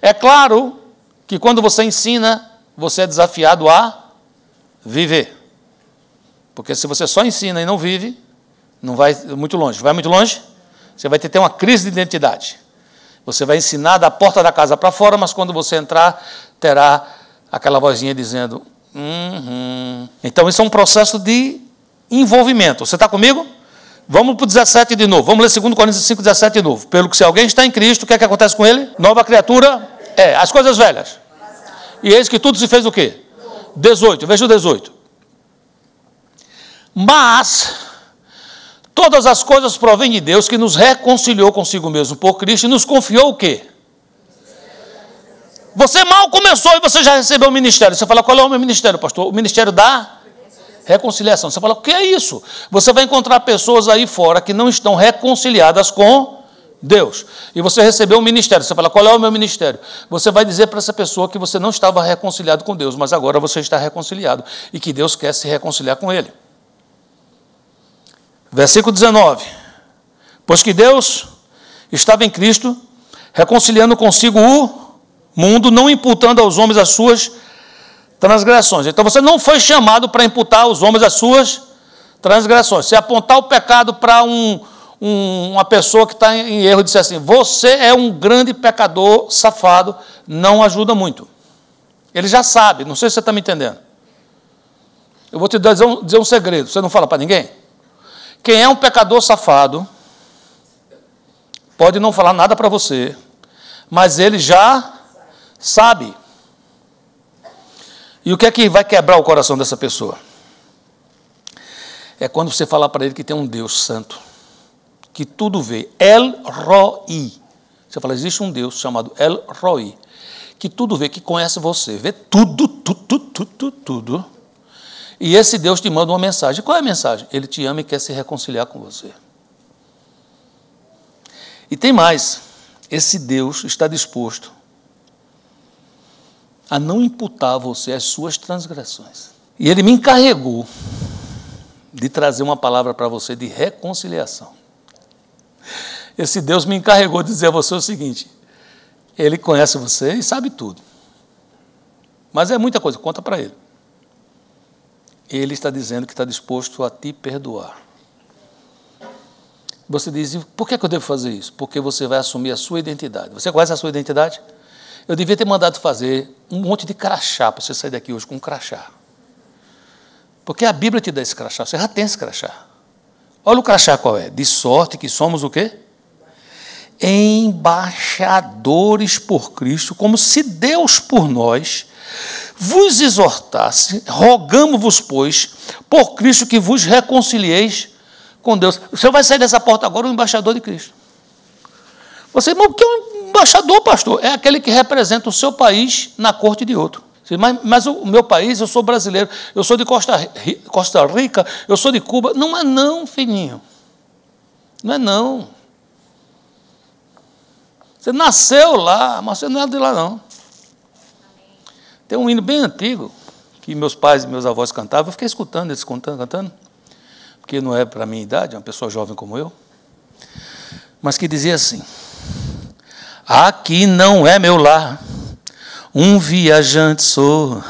É claro que quando você ensina, você é desafiado a viver. Porque se você só ensina e não vive, não vai muito longe. Vai muito longe? Você vai ter uma crise de identidade. Você vai ensinar da porta da casa para fora, mas quando você entrar, terá aquela vozinha dizendo... Então, isso é um processo de envolvimento. Você está comigo? Vamos para o 17 de novo. Vamos ler 2 Coríntios 5, 17 de novo. Pelo que se alguém está em Cristo, o que é que acontece com ele? Nova criatura é. As coisas velhas. E eis que tudo se fez o quê? 18. Veja o 18. Mas... todas as coisas provêm de Deus, que nos reconciliou consigo mesmo por Cristo e nos confiou o quê? Você mal começou e você já recebeu o ministério. Você fala, qual é o meu ministério, pastor? O ministério da reconciliação. Você fala, o que é isso? Você vai encontrar pessoas aí fora que não estão reconciliadas com Deus. E você recebeu um ministério. Você fala, qual é o meu ministério? Você vai dizer para essa pessoa que você não estava reconciliado com Deus, mas agora você está reconciliado e que Deus quer se reconciliar com Ele. Versículo 19. Pois que Deus estava em Cristo, reconciliando consigo o mundo, não imputando aos homens as suas transgressões. Então você não foi chamado para imputar aos homens as suas transgressões. Se apontar o pecado para uma pessoa que está em erro e disser assim, você é um grande pecador safado, não ajuda muito. Ele já sabe, não sei se você está me entendendo. Eu vou te dizer um segredo, você não fala para ninguém? Quem é um pecador safado, pode não falar nada para você, mas ele já sabe. E o que é que vai quebrar o coração dessa pessoa? É quando você falar para ele que tem um Deus santo, que tudo vê. El Roi. Você fala, existe um Deus chamado El Roi, que tudo vê, que conhece você, vê tudo. E esse Deus te manda uma mensagem. Qual é a mensagem? Ele te ama e quer se reconciliar com você. E tem mais. Esse Deus está disposto a não imputar a você as suas transgressões. E ele me encarregou de trazer uma palavra para você de reconciliação. Esse Deus me encarregou de dizer a você o seguinte, ele conhece você e sabe tudo. Mas é muita coisa, conta para ele. Ele está dizendo que está disposto a te perdoar. Você diz, por que eu devo fazer isso? Porque você vai assumir a sua identidade. Você conhece a sua identidade? Eu devia ter mandado fazer um monte de crachá para você sair daqui hoje com um crachá. Porque a Bíblia te dá esse crachá, você já tem esse crachá. Olha o crachá qual é. De sorte que somos o quê? Embaixadores por Cristo, como se Deus por nós vos exortasse, rogamo-vos, pois, por Cristo que vos reconcilieis com Deus. Você vai sair dessa porta agora um embaixador de Cristo. Você, mas o que é um embaixador, pastor? É aquele que representa o seu país na corte de outro. Mas o meu país, eu sou brasileiro, eu sou de Costa Rica, eu sou de Cuba. Não é não, filhinho. Não é não. Você nasceu lá, mas você não é de lá não. Tem um hino bem antigo, que meus pais e meus avós cantavam, eu fiquei escutando eles cantando, porque não é para a minha idade, é uma pessoa jovem como eu, mas que dizia assim, aqui não é meu lar, um viajante sou,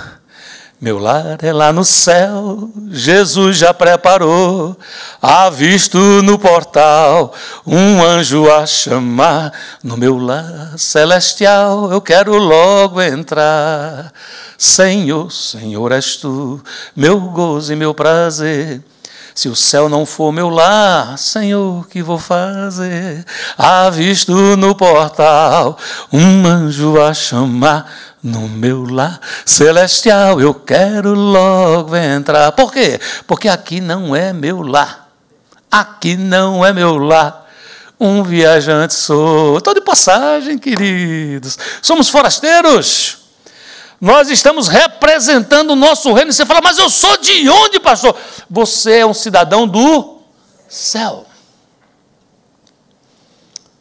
meu lar é lá no céu, Jesus já preparou, avisto no portal, um anjo a chamar, no meu lar celestial, eu quero logo entrar. Senhor, Senhor és tu, meu gozo e meu prazer, se o céu não for meu lar, Senhor, que vou fazer? Avisto no portal, um anjo a chamar, no meu lar celestial, eu quero logo entrar. Por quê? Porque aqui não é meu lar. Aqui não é meu lar. Um viajante sou. Estou de passagem, queridos. Somos forasteiros. Nós estamos representando o nosso reino. Você fala, mas eu sou de onde, pastor? Você é um cidadão do céu.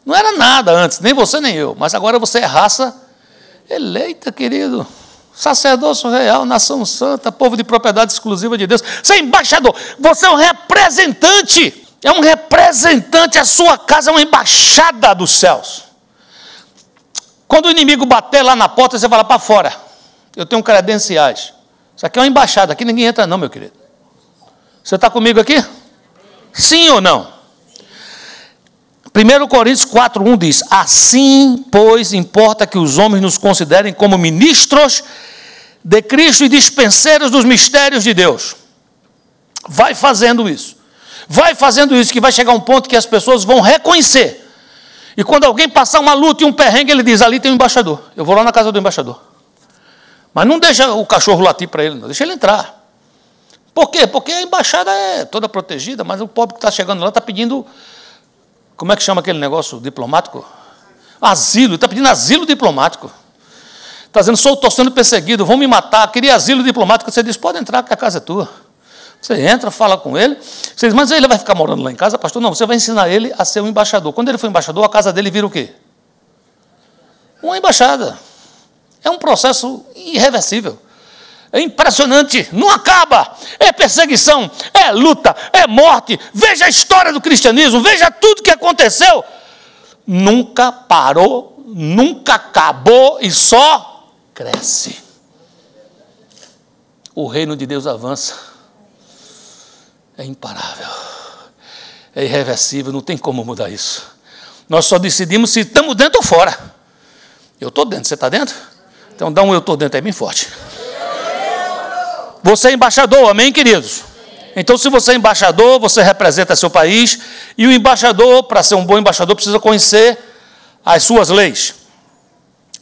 Não era nada antes, nem você nem eu. Mas agora você é raça eleita, querido, sacerdócio real, nação santa, povo de propriedade exclusiva de Deus. Você é embaixador, você é um representante, a sua casa é uma embaixada dos céus. Quando o inimigo bater lá na porta, você fala, para fora, eu tenho credenciais. Isso aqui é uma embaixada, aqui ninguém entra não, meu querido. Você está comigo aqui? Sim ou não? 1 Coríntios 4:1 diz, assim, pois, importa que os homens nos considerem como ministros de Cristo e dispenseiros dos mistérios de Deus. Vai fazendo isso, que vai chegar um ponto que as pessoas vão reconhecer. E quando alguém passar uma luta e um perrengue, ele diz, ali tem um embaixador, eu vou lá na casa do embaixador. Mas não deixa o cachorro latir para ele, não, deixa ele entrar. Por quê? Porque a embaixada é toda protegida, mas o pobre que está chegando lá está pedindo... Como é que chama aquele negócio diplomático? Asilo, está pedindo asilo diplomático. Está dizendo, sou torcendo perseguido, vão me matar, queria asilo diplomático. Você diz, pode entrar, que a casa é tua. Você entra, fala com ele. Você diz, mas ele vai ficar morando lá em casa, pastor? Não, você vai ensinar ele a ser um embaixador. Quando ele for embaixador, a casa dele vira o quê? Uma embaixada. É um processo irreversível. É impressionante, não acaba, é perseguição, é luta, é morte. Veja a história do cristianismo, veja tudo que aconteceu. Nunca parou, nunca acabou e só cresce. O reino de Deus avança. É imparável. É irreversível, não tem como mudar isso. Nós só decidimos se estamos dentro ou fora. Eu estou dentro, você está dentro? Então dá um eu estou dentro aí bem forte. Você é embaixador, amém, queridos? Então, se você é embaixador, você representa seu país, e o embaixador, para ser um bom embaixador, precisa conhecer as suas leis.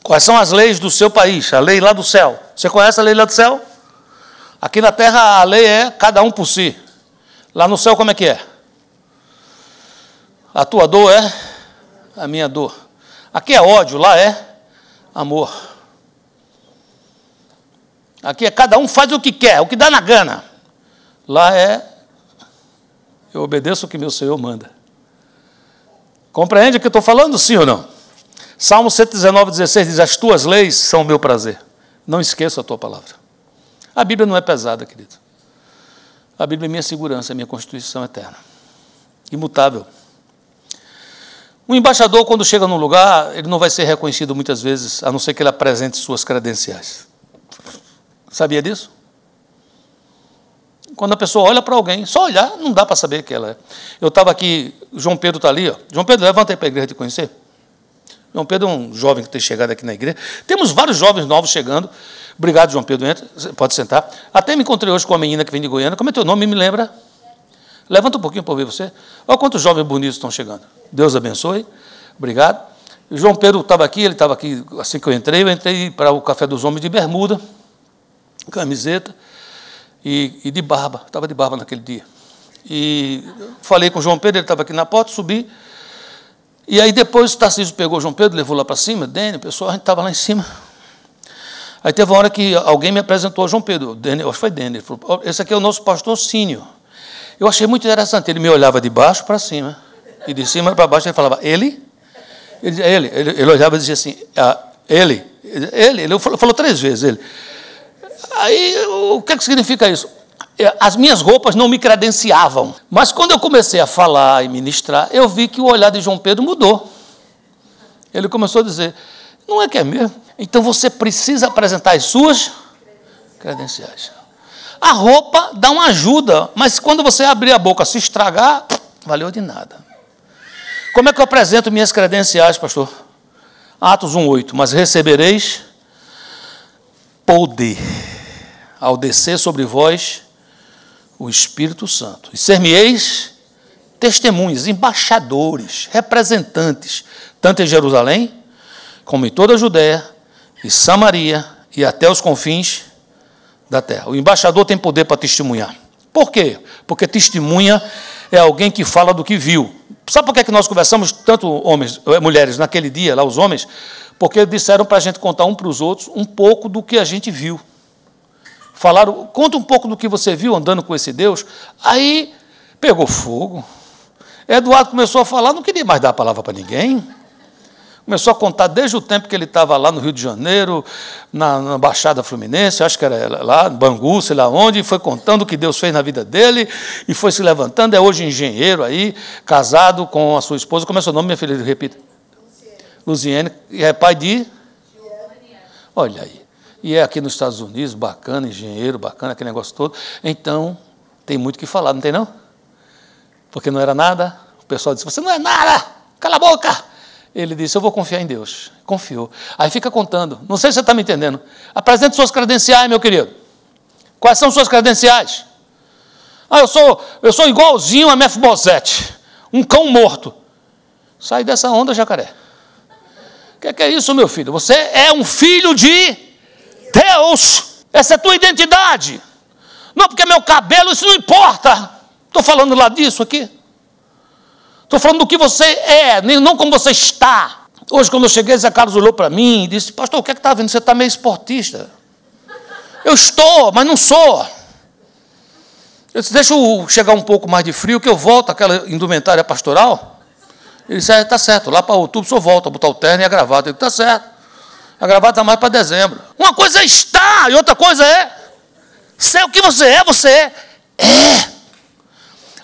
Quais são as leis do seu país? A lei lá do céu. Você conhece a lei lá do céu? Aqui na terra a lei é cada um por si. Lá no céu como é que é? A tua dor é a minha dor. Aqui é ódio, lá é amor. Aqui é cada um faz o que quer, o que dá na gana. Lá é eu obedeço o que meu Senhor manda. Compreende o que eu estou falando, sim ou não? Salmo 119:16 diz, as tuas leis são o meu prazer. Não esqueça a tua palavra. A Bíblia não é pesada, querido. A Bíblia é minha segurança, é minha constituição eterna. Imutável. Um embaixador, quando chega num lugar, ele não vai ser reconhecido muitas vezes, a não ser que ele apresente suas credenciais. Sabia disso? Quando a pessoa olha para alguém, só olhar, não dá para saber que ela é. Eu estava aqui, João Pedro está ali, ó. João Pedro, levanta aí para a igreja te conhecer. João Pedro é um jovem que tem chegado aqui na igreja. Temos vários jovens novos chegando. Obrigado, João Pedro, entra, pode sentar. Até me encontrei hoje com uma menina que vem de Goiânia. Como é teu nome? Me lembra? Levanta um pouquinho para eu ver você. Olha quantos jovens bonitos estão chegando. Deus abençoe. Obrigado. João Pedro estava aqui, ele estava aqui assim que eu entrei para o Café dos Homens de bermuda, camiseta e de barba. Estava de barba naquele dia. E falei com o João Pedro, ele estava aqui na porta, subi. E aí depois o Tarcísio pegou o João Pedro, levou lá para cima, Dênio, pessoal, a gente estava lá em cima. Aí teve uma hora que alguém me apresentou o João Pedro, Dênio, acho que foi Dênio, ele falou, esse aqui é o nosso pastor Cínio. Eu achei muito interessante, ele me olhava de baixo para cima, e de cima para baixo ele falava, ele olhava e dizia assim, ele falou 3 vezes, ele. Aí, o que significa isso? As minhas roupas não me credenciavam, mas quando eu comecei a falar e ministrar, eu vi que o olhar de João Pedro mudou. Ele começou a dizer, não é que é mesmo? Então você precisa apresentar as suas credenciais. A roupa dá uma ajuda, mas quando você abrir a boca se estragar, valeu de nada. Como é que eu apresento minhas credenciais, pastor? Atos 1:8, mas recebereis poder ao descer sobre vós o Espírito Santo. E ser-me-eis testemunhas, embaixadores, representantes, tanto em Jerusalém, como em toda a Judéia e Samaria e até os confins da terra. O embaixador tem poder para testemunhar. Por quê? Porque testemunha é alguém que fala do que viu. Sabe por que nós conversamos tanto homens, mulheres naquele dia, lá os homens? Porque disseram para a gente contar um para os outros um pouco do que a gente viu. Falaram, conta um pouco do que você viu andando com esse Deus. Aí pegou fogo. Eduardo começou a falar, não queria mais dar a palavra para ninguém. Começou a contar desde o tempo que ele estava lá no Rio de Janeiro, na Baixada Fluminense, acho que era lá, Bangu, sei lá onde, e foi contando o que Deus fez na vida dele, e foi se levantando, é hoje engenheiro aí, casado com a sua esposa. Como é seu nome, minha filha? Repita. Luziene, e é pai de? Olha aí. E é aqui nos Estados Unidos, bacana, engenheiro, bacana, aquele negócio todo. Então, tem muito o que falar, não tem não? Porque não era nada. O pessoal disse, você não é nada, cala a boca. Ele disse, eu vou confiar em Deus. Confiou. Aí fica contando. Não sei se você está me entendendo. Apresente suas credenciais, meu querido. Quais são suas credenciais? Eu sou igualzinho a Mefibosete, um cão morto. Sai dessa onda, jacaré. O que é isso, meu filho? Você é um filho de Deus, essa é a tua identidade. Não porque é meu cabelo, isso não importa. Estou falando lá disso aqui. Estou falando do que você é, não como você está. Hoje, quando eu cheguei, Zé Carlos olhou para mim e disse, pastor, o que é que está vendo? Você está meio esportista. Eu estou, mas não sou. Eu disse, deixa eu chegar um pouco mais de frio, que eu volto àquela indumentária pastoral. Ele disse, está certo, lá para outubro o senhor volta a botar o terno e a gravata. Eu disse, está certo. A gravata está mais para dezembro. Uma coisa é estar e outra coisa é ser o que você é, você é.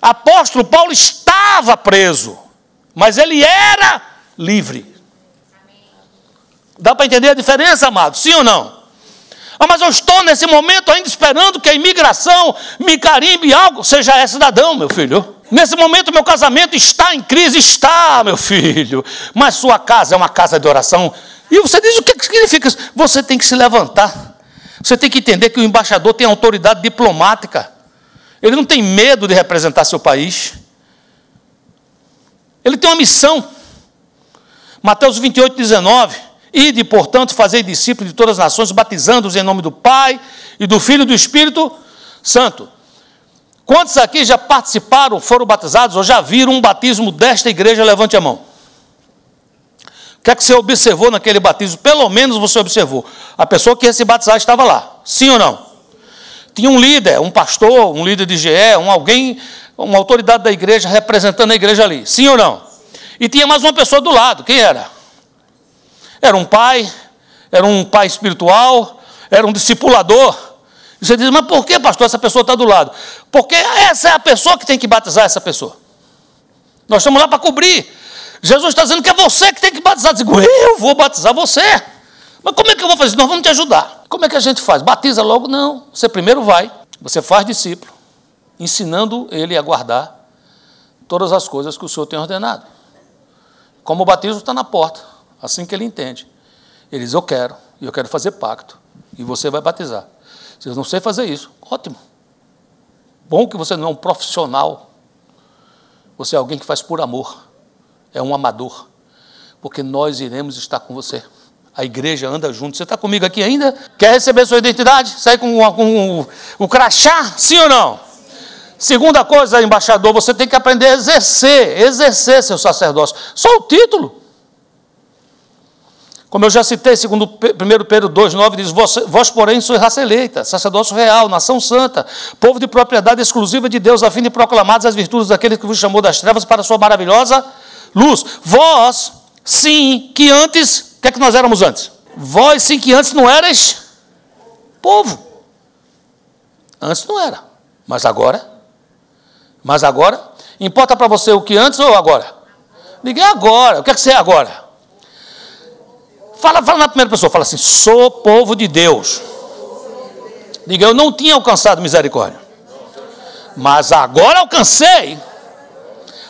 Apóstolo Paulo estava preso, mas ele era livre. Dá para entender a diferença, amado? Sim ou não? Ah, mas eu estou nesse momento ainda esperando que a imigração me carimbe algo. Você já é cidadão, meu filho. Nesse momento meu casamento está em crise. Está, meu filho. Mas sua casa é uma casa de oração. E você diz, o que significa isso? Você tem que se levantar. Você tem que entender que o embaixador tem autoridade diplomática. Ele não tem medo de representar seu país. Ele tem uma missão. Mateus 28, 19. Ide, portanto, fazei discípulos de todas as nações, batizando-os em nome do Pai, e do Filho e do Espírito Santo. Quantos aqui já participaram, foram batizados, ou já viram um batismo desta igreja? Levante a mão. O que é que você observou naquele batismo? Pelo menos você observou. A pessoa que ia se batizar estava lá. Sim ou não? Tinha um líder, um pastor, um líder de GE, alguém, uma autoridade da igreja representando a igreja ali. Sim ou não? E tinha mais uma pessoa do lado. Quem era? Era um pai espiritual, era um discipulador. E você diz, mas por que, pastor, essa pessoa está do lado? Porque essa é a pessoa que tem que batizar essa pessoa. Nós estamos lá para cobrir. Jesus está dizendo que é você que tem que batizar. Eu digo, eu vou batizar você. Mas como é que eu vou fazer isso? Nós vamos te ajudar. Como é que a gente faz? Batiza logo? Não. Você primeiro vai, você faz discípulo, ensinando ele a guardar todas as coisas que o Senhor tem ordenado. Como o batismo está na porta, assim que ele entende. Ele diz, eu quero fazer pacto, e você vai batizar. Se eu não sei fazer isso, ótimo. Bom que você não é um profissional, você é alguém que faz por amor, é um amador, porque nós iremos estar com você. A igreja anda junto. Você está comigo aqui ainda? Quer receber sua identidade? Sai com o crachá? Sim ou não? Segunda coisa, embaixador, você tem que aprender a exercer seu sacerdócio. Só o título. Como eu já citei, segundo 1 Pedro 2,9, diz, vós, porém, sois raça eleita, sacerdócio real, nação santa, povo de propriedade exclusiva de Deus, a fim de proclamar as virtudes daquele que vos chamou das trevas para a sua maravilhosa luz. Vós, sim, que antes... O que é que nós éramos antes? Vós, sim, que antes não eras povo. Antes não era. Mas agora? Importa para você o que antes ou agora? Diga agora. O que é que você é agora? Fala na primeira pessoa. Fala assim, sou povo de Deus. Diga, eu não tinha alcançado misericórdia. Mas agora alcancei.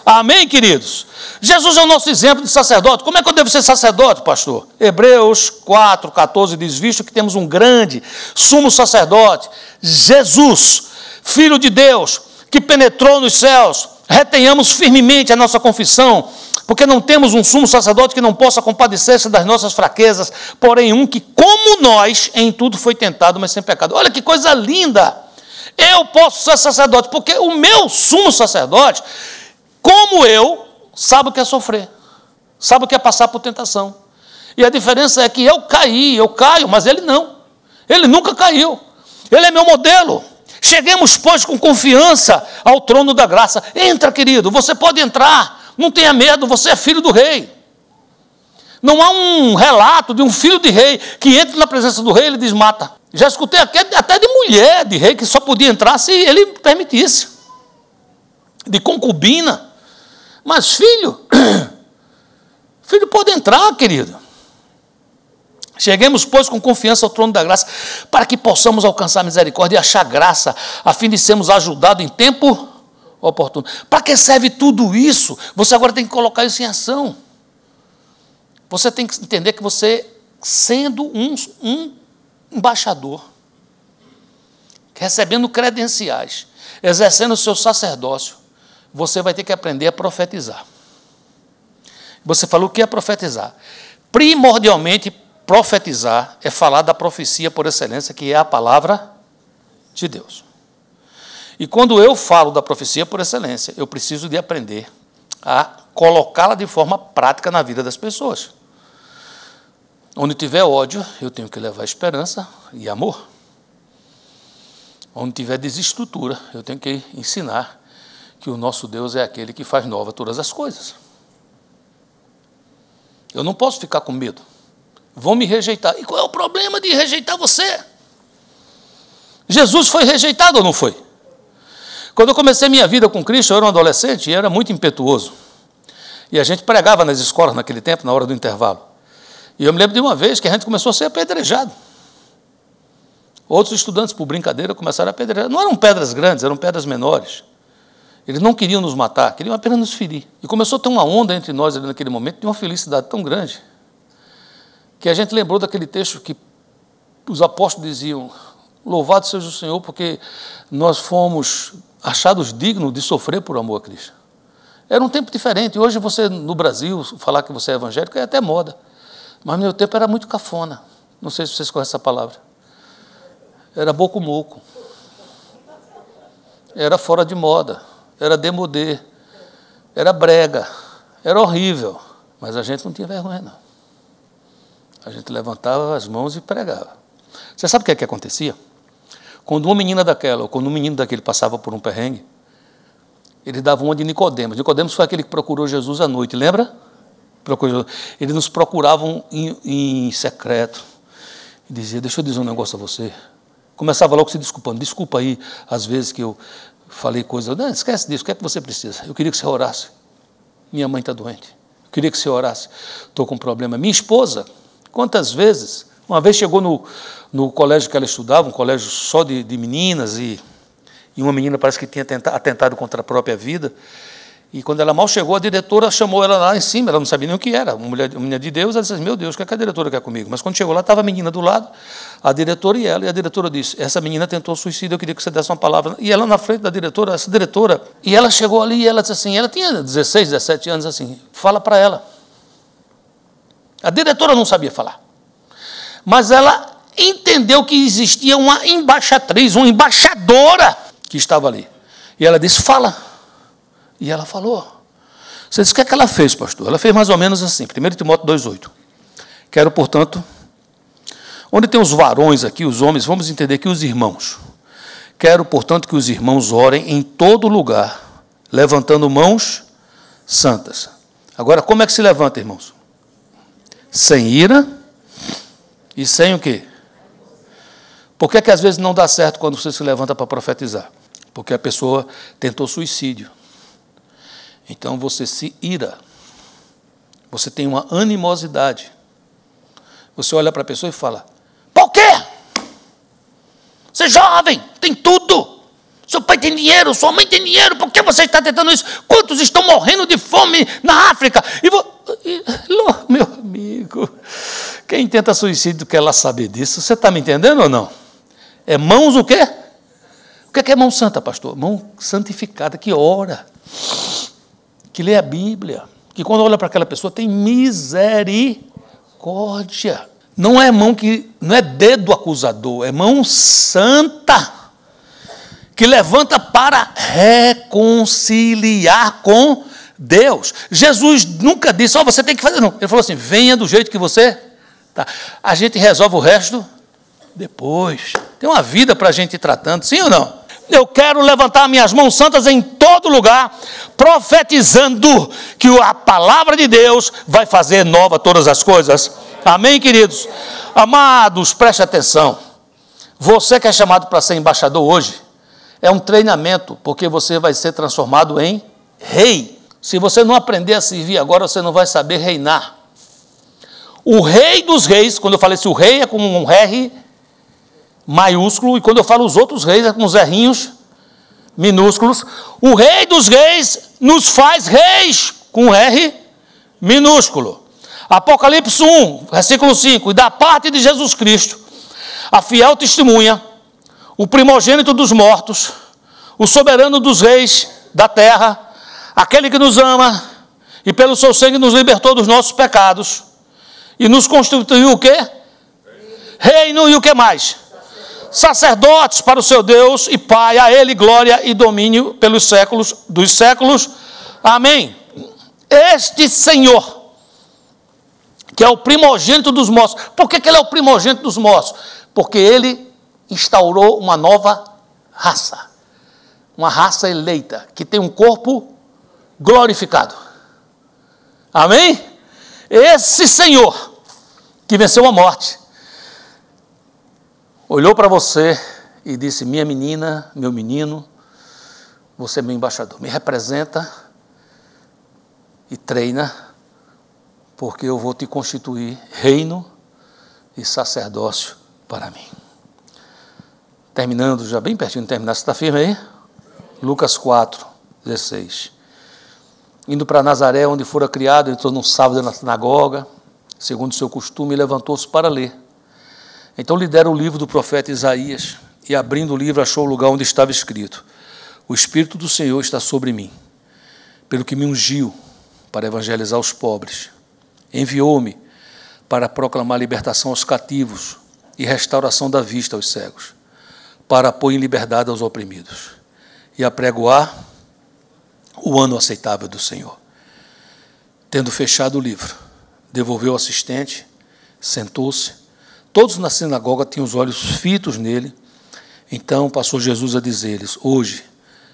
Amém, queridos? Jesus é o nosso exemplo de sacerdote. Como é que eu devo ser sacerdote, pastor? Hebreus 4,14 diz, visto que temos um grande sumo sacerdote, Jesus, Filho de Deus, que penetrou nos céus, retenhamos firmemente a nossa confissão, porque não temos um sumo sacerdote que não possa compadecer-se das nossas fraquezas, porém um que, como nós, em tudo foi tentado, mas sem pecado. Olha que coisa linda! Eu posso ser sacerdote, porque o meu sumo sacerdote, como eu, sabe o que é sofrer, sabe o que é passar por tentação. E a diferença é que eu caio, mas ele não. Ele nunca caiu. Ele é meu modelo. Cheguemos, pois, com confiança ao trono da graça. Entra, querido, você pode entrar. Não tenha medo, você é filho do rei. Não há um relato de um filho de rei que entra na presença do rei e ele desmata. Já escutei até de mulher de rei que só podia entrar se ele permitisse. De concubina. Mas filho pode entrar, querido. Cheguemos, pois, com confiança ao trono da graça, para que possamos alcançar misericórdia e achar graça, a fim de sermos ajudados em tempo oportuno. Para que serve tudo isso? Você agora tem que colocar isso em ação. Você tem que entender que você, sendo um embaixador, recebendo credenciais, exercendo o seu sacerdócio, você vai ter que aprender a profetizar. Você falou o que é profetizar? Primordialmente, profetizar é falar da profecia por excelência, que é a palavra de Deus. E quando eu falo da profecia por excelência, eu preciso de aprender a colocá-la de forma prática na vida das pessoas. Onde tiver ódio, eu tenho que levar esperança e amor. Onde tiver desestrutura, eu tenho que ensinar que o nosso Deus é aquele que faz nova todas as coisas. Eu não posso ficar com medo. Vão me rejeitar. E qual é o problema de rejeitar você? Jesus foi rejeitado ou não foi? Quando eu comecei minha vida com Cristo, eu era um adolescente e era muito impetuoso. E a gente pregava nas escolas naquele tempo, na hora do intervalo. E eu me lembro de uma vez que a gente começou a ser apedrejado. Outros estudantes, por brincadeira, começaram a apedrejar. Não eram pedras grandes, eram pedras menores. Eles não queriam nos matar, queriam apenas nos ferir. E começou a ter uma onda entre nós ali naquele momento, de uma felicidade tão grande, que a gente lembrou daquele texto que os apóstolos diziam: louvado seja o Senhor, porque nós fomos achados dignos de sofrer por amor a Cristo. Era um tempo diferente. Hoje você, no Brasil, falar que você é evangélico é até moda. Mas no meu tempo era muito cafona. Não sei se vocês conhecem essa palavra. Era boco-moco. Era fora de moda. Era demodê. Era brega. Era horrível. Mas a gente não tinha vergonha, não. A gente levantava as mãos e pregava. Você sabe o que acontecia? Quando uma menina daquela, ou quando um menino daquele passava por um perrengue, eles davam uma de Nicodemos. Nicodemos foi aquele que procurou Jesus à noite, lembra? Eles nos procuravam em secreto. E dizia: deixa eu dizer um negócio a você. Começava logo se desculpando. Desculpa aí, às vezes, que eu falei coisa. Não, esquece disso, o que é que você precisa? Eu queria que você orasse. Minha mãe está doente. Eu queria que você orasse. Estou com um problema. Minha esposa, quantas vezes? Uma vez chegou no colégio que ela estudava, um colégio só de meninas, e uma menina parece que tinha atentado contra a própria vida. E quando ela mal chegou, a diretora chamou ela lá em cima, ela não sabia nem o que era, uma mulher de Deus. Ela disse: meu Deus, o que é que a diretora quer comigo? Mas quando chegou lá, estava a menina do lado, a diretora e ela, e a diretora disse: essa menina tentou suicídio, eu queria que você desse uma palavra. E ela na frente da diretora, essa diretora, e ela chegou ali e ela disse assim, ela tinha 16, 17 anos, assim: fala para ela. A diretora não sabia falar, mas ela entendeu que existia uma embaixatriz, uma embaixadora que estava ali. E ela disse: fala. E ela falou. Você disse: o que é que ela fez, pastor? Ela fez mais ou menos assim, 1 Timóteo 2,8. Quero, portanto, onde tem os varões aqui, os homens, vamos entender que os irmãos. Quero, portanto, que os irmãos orem em todo lugar, levantando mãos santas. Agora, como é que se levanta, irmãos? Sem ira e sem o quê? Por que às vezes não dá certo quando você se levanta para profetizar? Porque a pessoa tentou suicídio. Então você se ira. Você tem uma animosidade. Você olha para a pessoa e fala: por quê? Você é jovem, tem tudo. Seu pai tem dinheiro, sua mãe tem dinheiro, por que você está tentando isso? Quantos estão morrendo de fome na África? Meu amigo, quem tenta suicídio quer lá saber disso. Você está me entendendo ou não? É mãos o quê? O que é mão santa, pastor? Mão santificada, que ora, que lê a Bíblia, que quando olha para aquela pessoa tem misericórdia. Não é mão que, não é dedo acusador, é mão santa, que levanta para reconciliar com Deus. Jesus nunca disse: você tem que fazer, não. Ele falou assim: venha do jeito que você está. A gente resolve o resto depois. Tem uma vida para a gente ir tratando, sim ou não? Eu quero levantar minhas mãos santas em todo lugar, profetizando que a palavra de Deus vai fazer nova todas as coisas. Amém, queridos? Amados, preste atenção. Você que é chamado para ser embaixador hoje, é um treinamento, porque você vai ser transformado em rei. Se você não aprender a servir agora, você não vai saber reinar. O rei dos reis, quando eu falei assim, o rei é com um R maiúsculo, e quando eu falo os outros reis é com os errinhos minúsculos. O rei dos reis nos faz reis com um R minúsculo. Apocalipse 1, versículo 5, e da parte de Jesus Cristo, a fiel testemunha, o primogênito dos mortos, o soberano dos reis da terra, aquele que nos ama e pelo seu sangue nos libertou dos nossos pecados e nos constituiu o quê? Reino e o que mais? Sacerdotes para o seu Deus e Pai, a Ele glória e domínio pelos séculos dos séculos. Amém. Este Senhor, que é o primogênito dos mortos. Por que Ele é o primogênito dos mortos? Porque Ele instaurou uma nova raça. Uma raça eleita, que tem um corpo glorificado. Amém? Esse Senhor, que venceu a morte, olhou para você e disse: minha menina, meu menino, você é meu embaixador, me representa e treina porque eu vou te constituir reino e sacerdócio para mim. Terminando, já bem pertinho de terminar, você está firme aí? Lucas 4, 16. Indo para Nazaré, onde fora criado, entrou num sábado na sinagoga, segundo seu costume, e levantou-se para ler. Então lhe deram o livro do profeta Isaías, e abrindo o livro achou o lugar onde estava escrito: o Espírito do Senhor está sobre mim, pelo que me ungiu para evangelizar os pobres. Enviou-me para proclamar libertação aos cativos e restauração da vista aos cegos, para pôr em liberdade aos oprimidos, e apregoar o ano aceitável do Senhor. Tendo fechado o livro, devolveu ao assistente, sentou-se. Todos na sinagoga tinham os olhos fitos nele. Então passou Jesus a dizer-lhes: hoje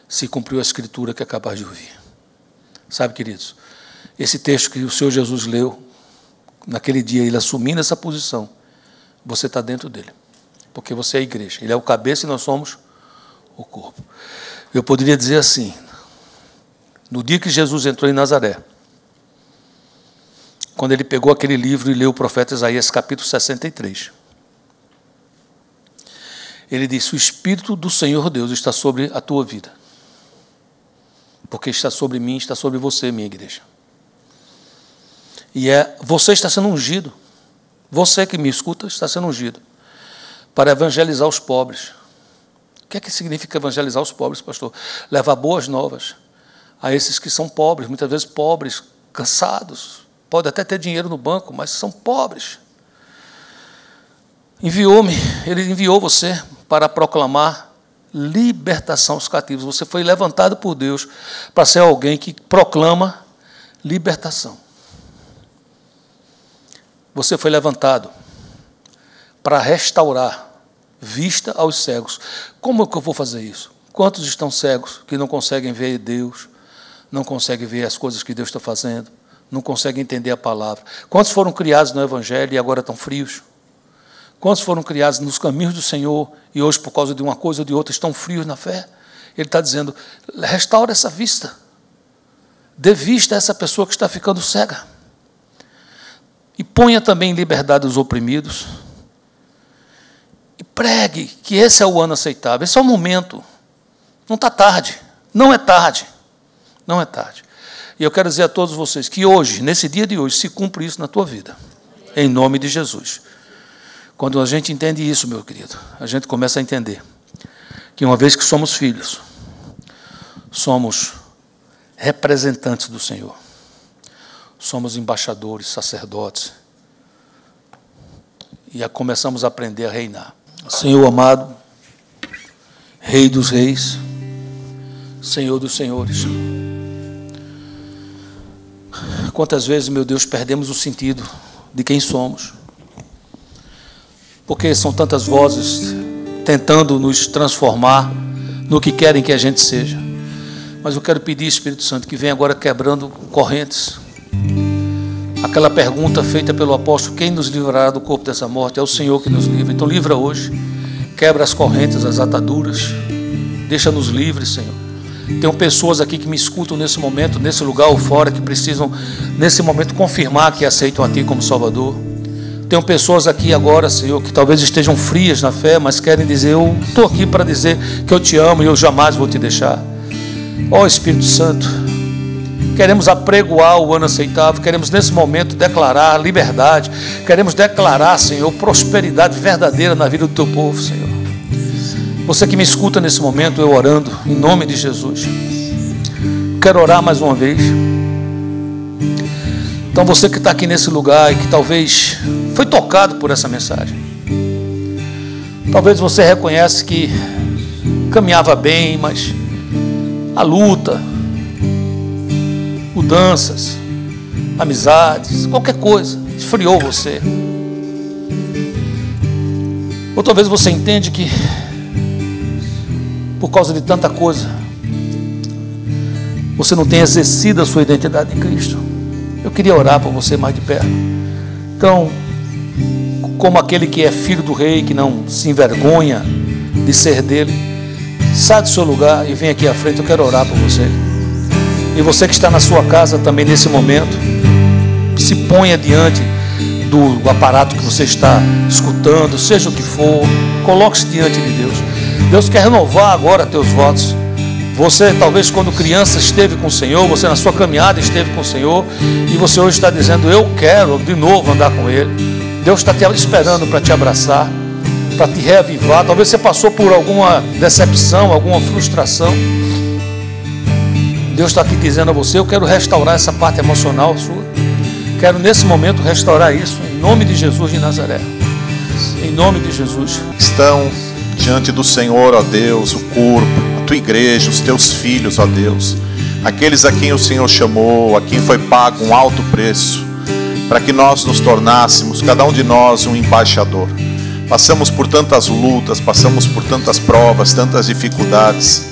se cumpriu a escritura que acabais de ouvir. Sabe, queridos, esse texto que o Senhor Jesus leu, naquele dia, ele assumindo essa posição, você está dentro dele, porque você é a igreja. Ele é o cabeça e nós somos o corpo. Eu poderia dizer assim: no dia que Jesus entrou em Nazaré, quando ele pegou aquele livro e leu o profeta Isaías, capítulo 63, ele disse: o Espírito do Senhor Deus está sobre a tua vida, porque está sobre mim, está sobre você, minha igreja. E você está sendo ungido, você que me escuta está sendo ungido para evangelizar os pobres. O que é que significa evangelizar os pobres, pastor? Levar boas novas a esses que são pobres, muitas vezes pobres, cansados, pode até ter dinheiro no banco, mas são pobres. Ele enviou você para proclamar libertação aos cativos. Você foi levantado por Deus para ser alguém que proclama libertação. Você foi levantado para restaurar vista aos cegos. Como é que eu vou fazer isso? Quantos estão cegos que não conseguem ver Deus, não conseguem ver as coisas que Deus está fazendo, não conseguem entender a palavra? Quantos foram criados no Evangelho e agora estão frios? Quantos foram criados nos caminhos do Senhor e hoje, por causa de uma coisa ou de outra, estão frios na fé? Ele está dizendo: restaura essa vista. Dê vista a essa pessoa que está ficando cega. E ponha também em liberdade os oprimidos. E pregue que esse é o ano aceitável. Esse é o momento. Não está tarde. Não é tarde. Não é tarde. E eu quero dizer a todos vocês que hoje, nesse dia de hoje, se cumpre isso na tua vida. Em nome de Jesus. Quando a gente entende isso, meu querido, a gente começa a entender que uma vez que somos filhos, somos representantes do Senhor. Somos embaixadores, sacerdotes. E começamos a aprender a reinar. Senhor amado, Rei dos reis, Senhor dos senhores. Quantas vezes, meu Deus, perdemos o sentido de quem somos. Porque são tantas vozes tentando nos transformar no que querem que a gente seja. Mas eu quero pedir, Espírito Santo, que venha agora quebrando correntes. Aquela pergunta feita pelo apóstolo: quem nos livrará do corpo dessa morte? É o Senhor que nos livra. Então livra hoje. Quebra as correntes, as ataduras. Deixa-nos livres, Senhor. Tem pessoas aqui que me escutam nesse momento, nesse lugar ou fora, que precisam, nesse momento, confirmar que aceitam a Ti como Salvador. Tem pessoas aqui agora, Senhor, que talvez estejam frias na fé, mas querem dizer: eu estou aqui para dizer que eu te amo e eu jamais vou te deixar. Ó Espírito Santo, queremos apregoar o ano aceitável, queremos nesse momento declarar liberdade, queremos declarar, Senhor, prosperidade verdadeira na vida do Teu povo, Senhor. Você que me escuta nesse momento, eu orando, em nome de Jesus. Quero orar mais uma vez. Então você que está aqui nesse lugar e que talvez foi tocado por essa mensagem. Talvez você reconhece que caminhava bem, mas a luta, mudanças, amizades, qualquer coisa, esfriou você. Ou talvez você entende que, por causa de tanta coisa, você não tem exercido a sua identidade em Cristo. Eu queria orar por você mais de perto. Então, como aquele que é filho do rei, que não se envergonha de ser dele, sai do seu lugar e vem aqui à frente. Eu quero orar por você. E você que está na sua casa também nesse momento, se ponha diante do aparato que você está escutando, seja o que for, coloque-se diante de Deus. Deus quer renovar agora teus votos. Você talvez quando criança esteve com o Senhor, você na sua caminhada esteve com o Senhor, e você hoje está dizendo, eu quero de novo andar com Ele. Deus está te esperando para te abraçar, para te reavivar. Talvez você passou por alguma decepção, alguma frustração. Deus está aqui dizendo a você, eu quero restaurar essa parte emocional sua. Quero nesse momento restaurar isso, em nome de Jesus de Nazaré. Em nome de Jesus. Estão diante do Senhor, ó Deus, o corpo, a tua igreja, os teus filhos, ó Deus. Aqueles a quem o Senhor chamou, a quem foi pago um alto preço, para que nós nos tornássemos, cada um de nós, um embaixador. Passamos por tantas lutas, passamos por tantas provas, tantas dificuldades.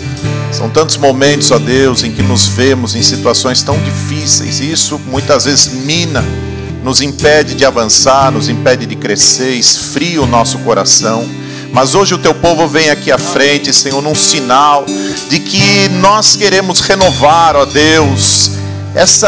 São tantos momentos, ó Deus, em que nos vemos em situações tão difíceis. E isso muitas vezes mina, nos impede de avançar, nos impede de crescer, esfria o nosso coração. Mas hoje o teu povo vem aqui à frente, Senhor, num sinal de que nós queremos renovar, ó Deus,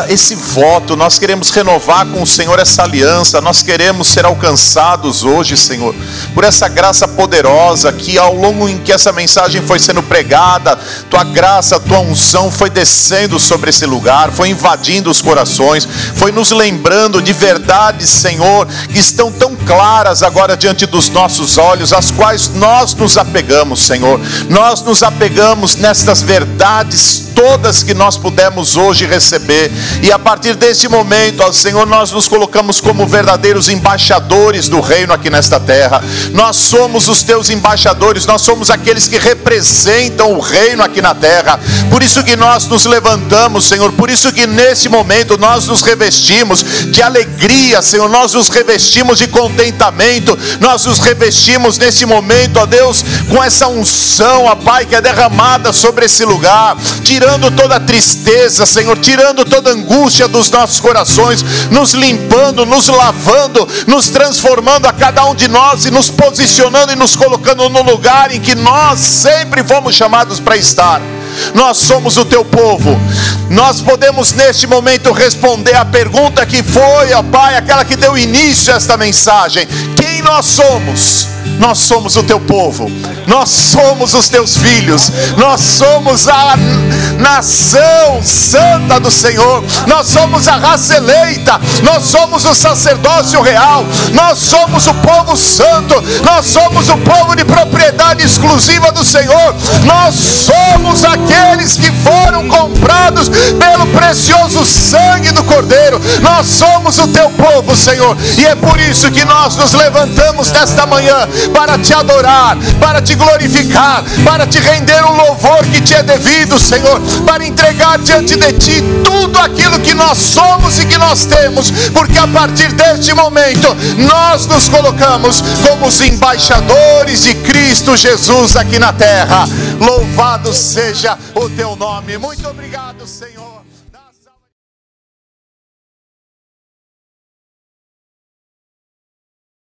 esse voto. Nós queremos renovar com o Senhor essa aliança. Nós queremos ser alcançados hoje, Senhor, por essa graça poderosa que ao longo em que essa mensagem foi sendo pregada, tua graça, tua unção foi descendo sobre esse lugar, foi invadindo os corações, foi nos lembrando de verdades, Senhor, que estão tão claras agora diante dos nossos olhos, às quais nós nos apegamos, Senhor. Nós nos apegamos nestas verdades todas que nós pudemos hoje receber, e a partir desse momento, ó Senhor, nós nos colocamos como verdadeiros embaixadores do reino aqui nesta terra. Nós somos os teus embaixadores, nós somos aqueles que representam o reino aqui na terra. Por isso que nós nos levantamos, Senhor, por isso que nesse momento nós nos revestimos de alegria, Senhor, nós nos revestimos de contentamento, nós nos revestimos nesse momento, ó Deus, com essa unção, ó Pai, que é derramada sobre esse lugar, tirando toda a tristeza, Senhor, tirando toda a angústia dos nossos corações, nos limpando, nos lavando, nos transformando a cada um de nós e nos posicionando e nos colocando no lugar em que nós sempre fomos chamados para estar. Nós somos o teu povo. Nós podemos neste momento responder a pergunta que foi, ó Pai, aquela que deu início a esta mensagem: quem nós somos? Nós somos o teu povo, nós somos os teus filhos, nós somos a nação santa do Senhor, nós somos a raça eleita, nós somos o sacerdócio real, nós somos o povo santo, nós somos o povo de propriedade exclusiva do Senhor, nós somos aqueles que foram comprados pelo precioso sangue do Cordeiro. Nós somos o teu povo, Senhor, e é por isso que nós nos levantamos nesta manhã para te adorar, para te glorificar, para te render um louvor que te é devido, Senhor, para entregar diante de ti tudo aquilo que nós somos e que nós temos, porque a partir deste momento nós nos colocamos como os embaixadores de Cristo Jesus aqui na terra. Louvado seja o teu nome. Muito obrigado, Senhor.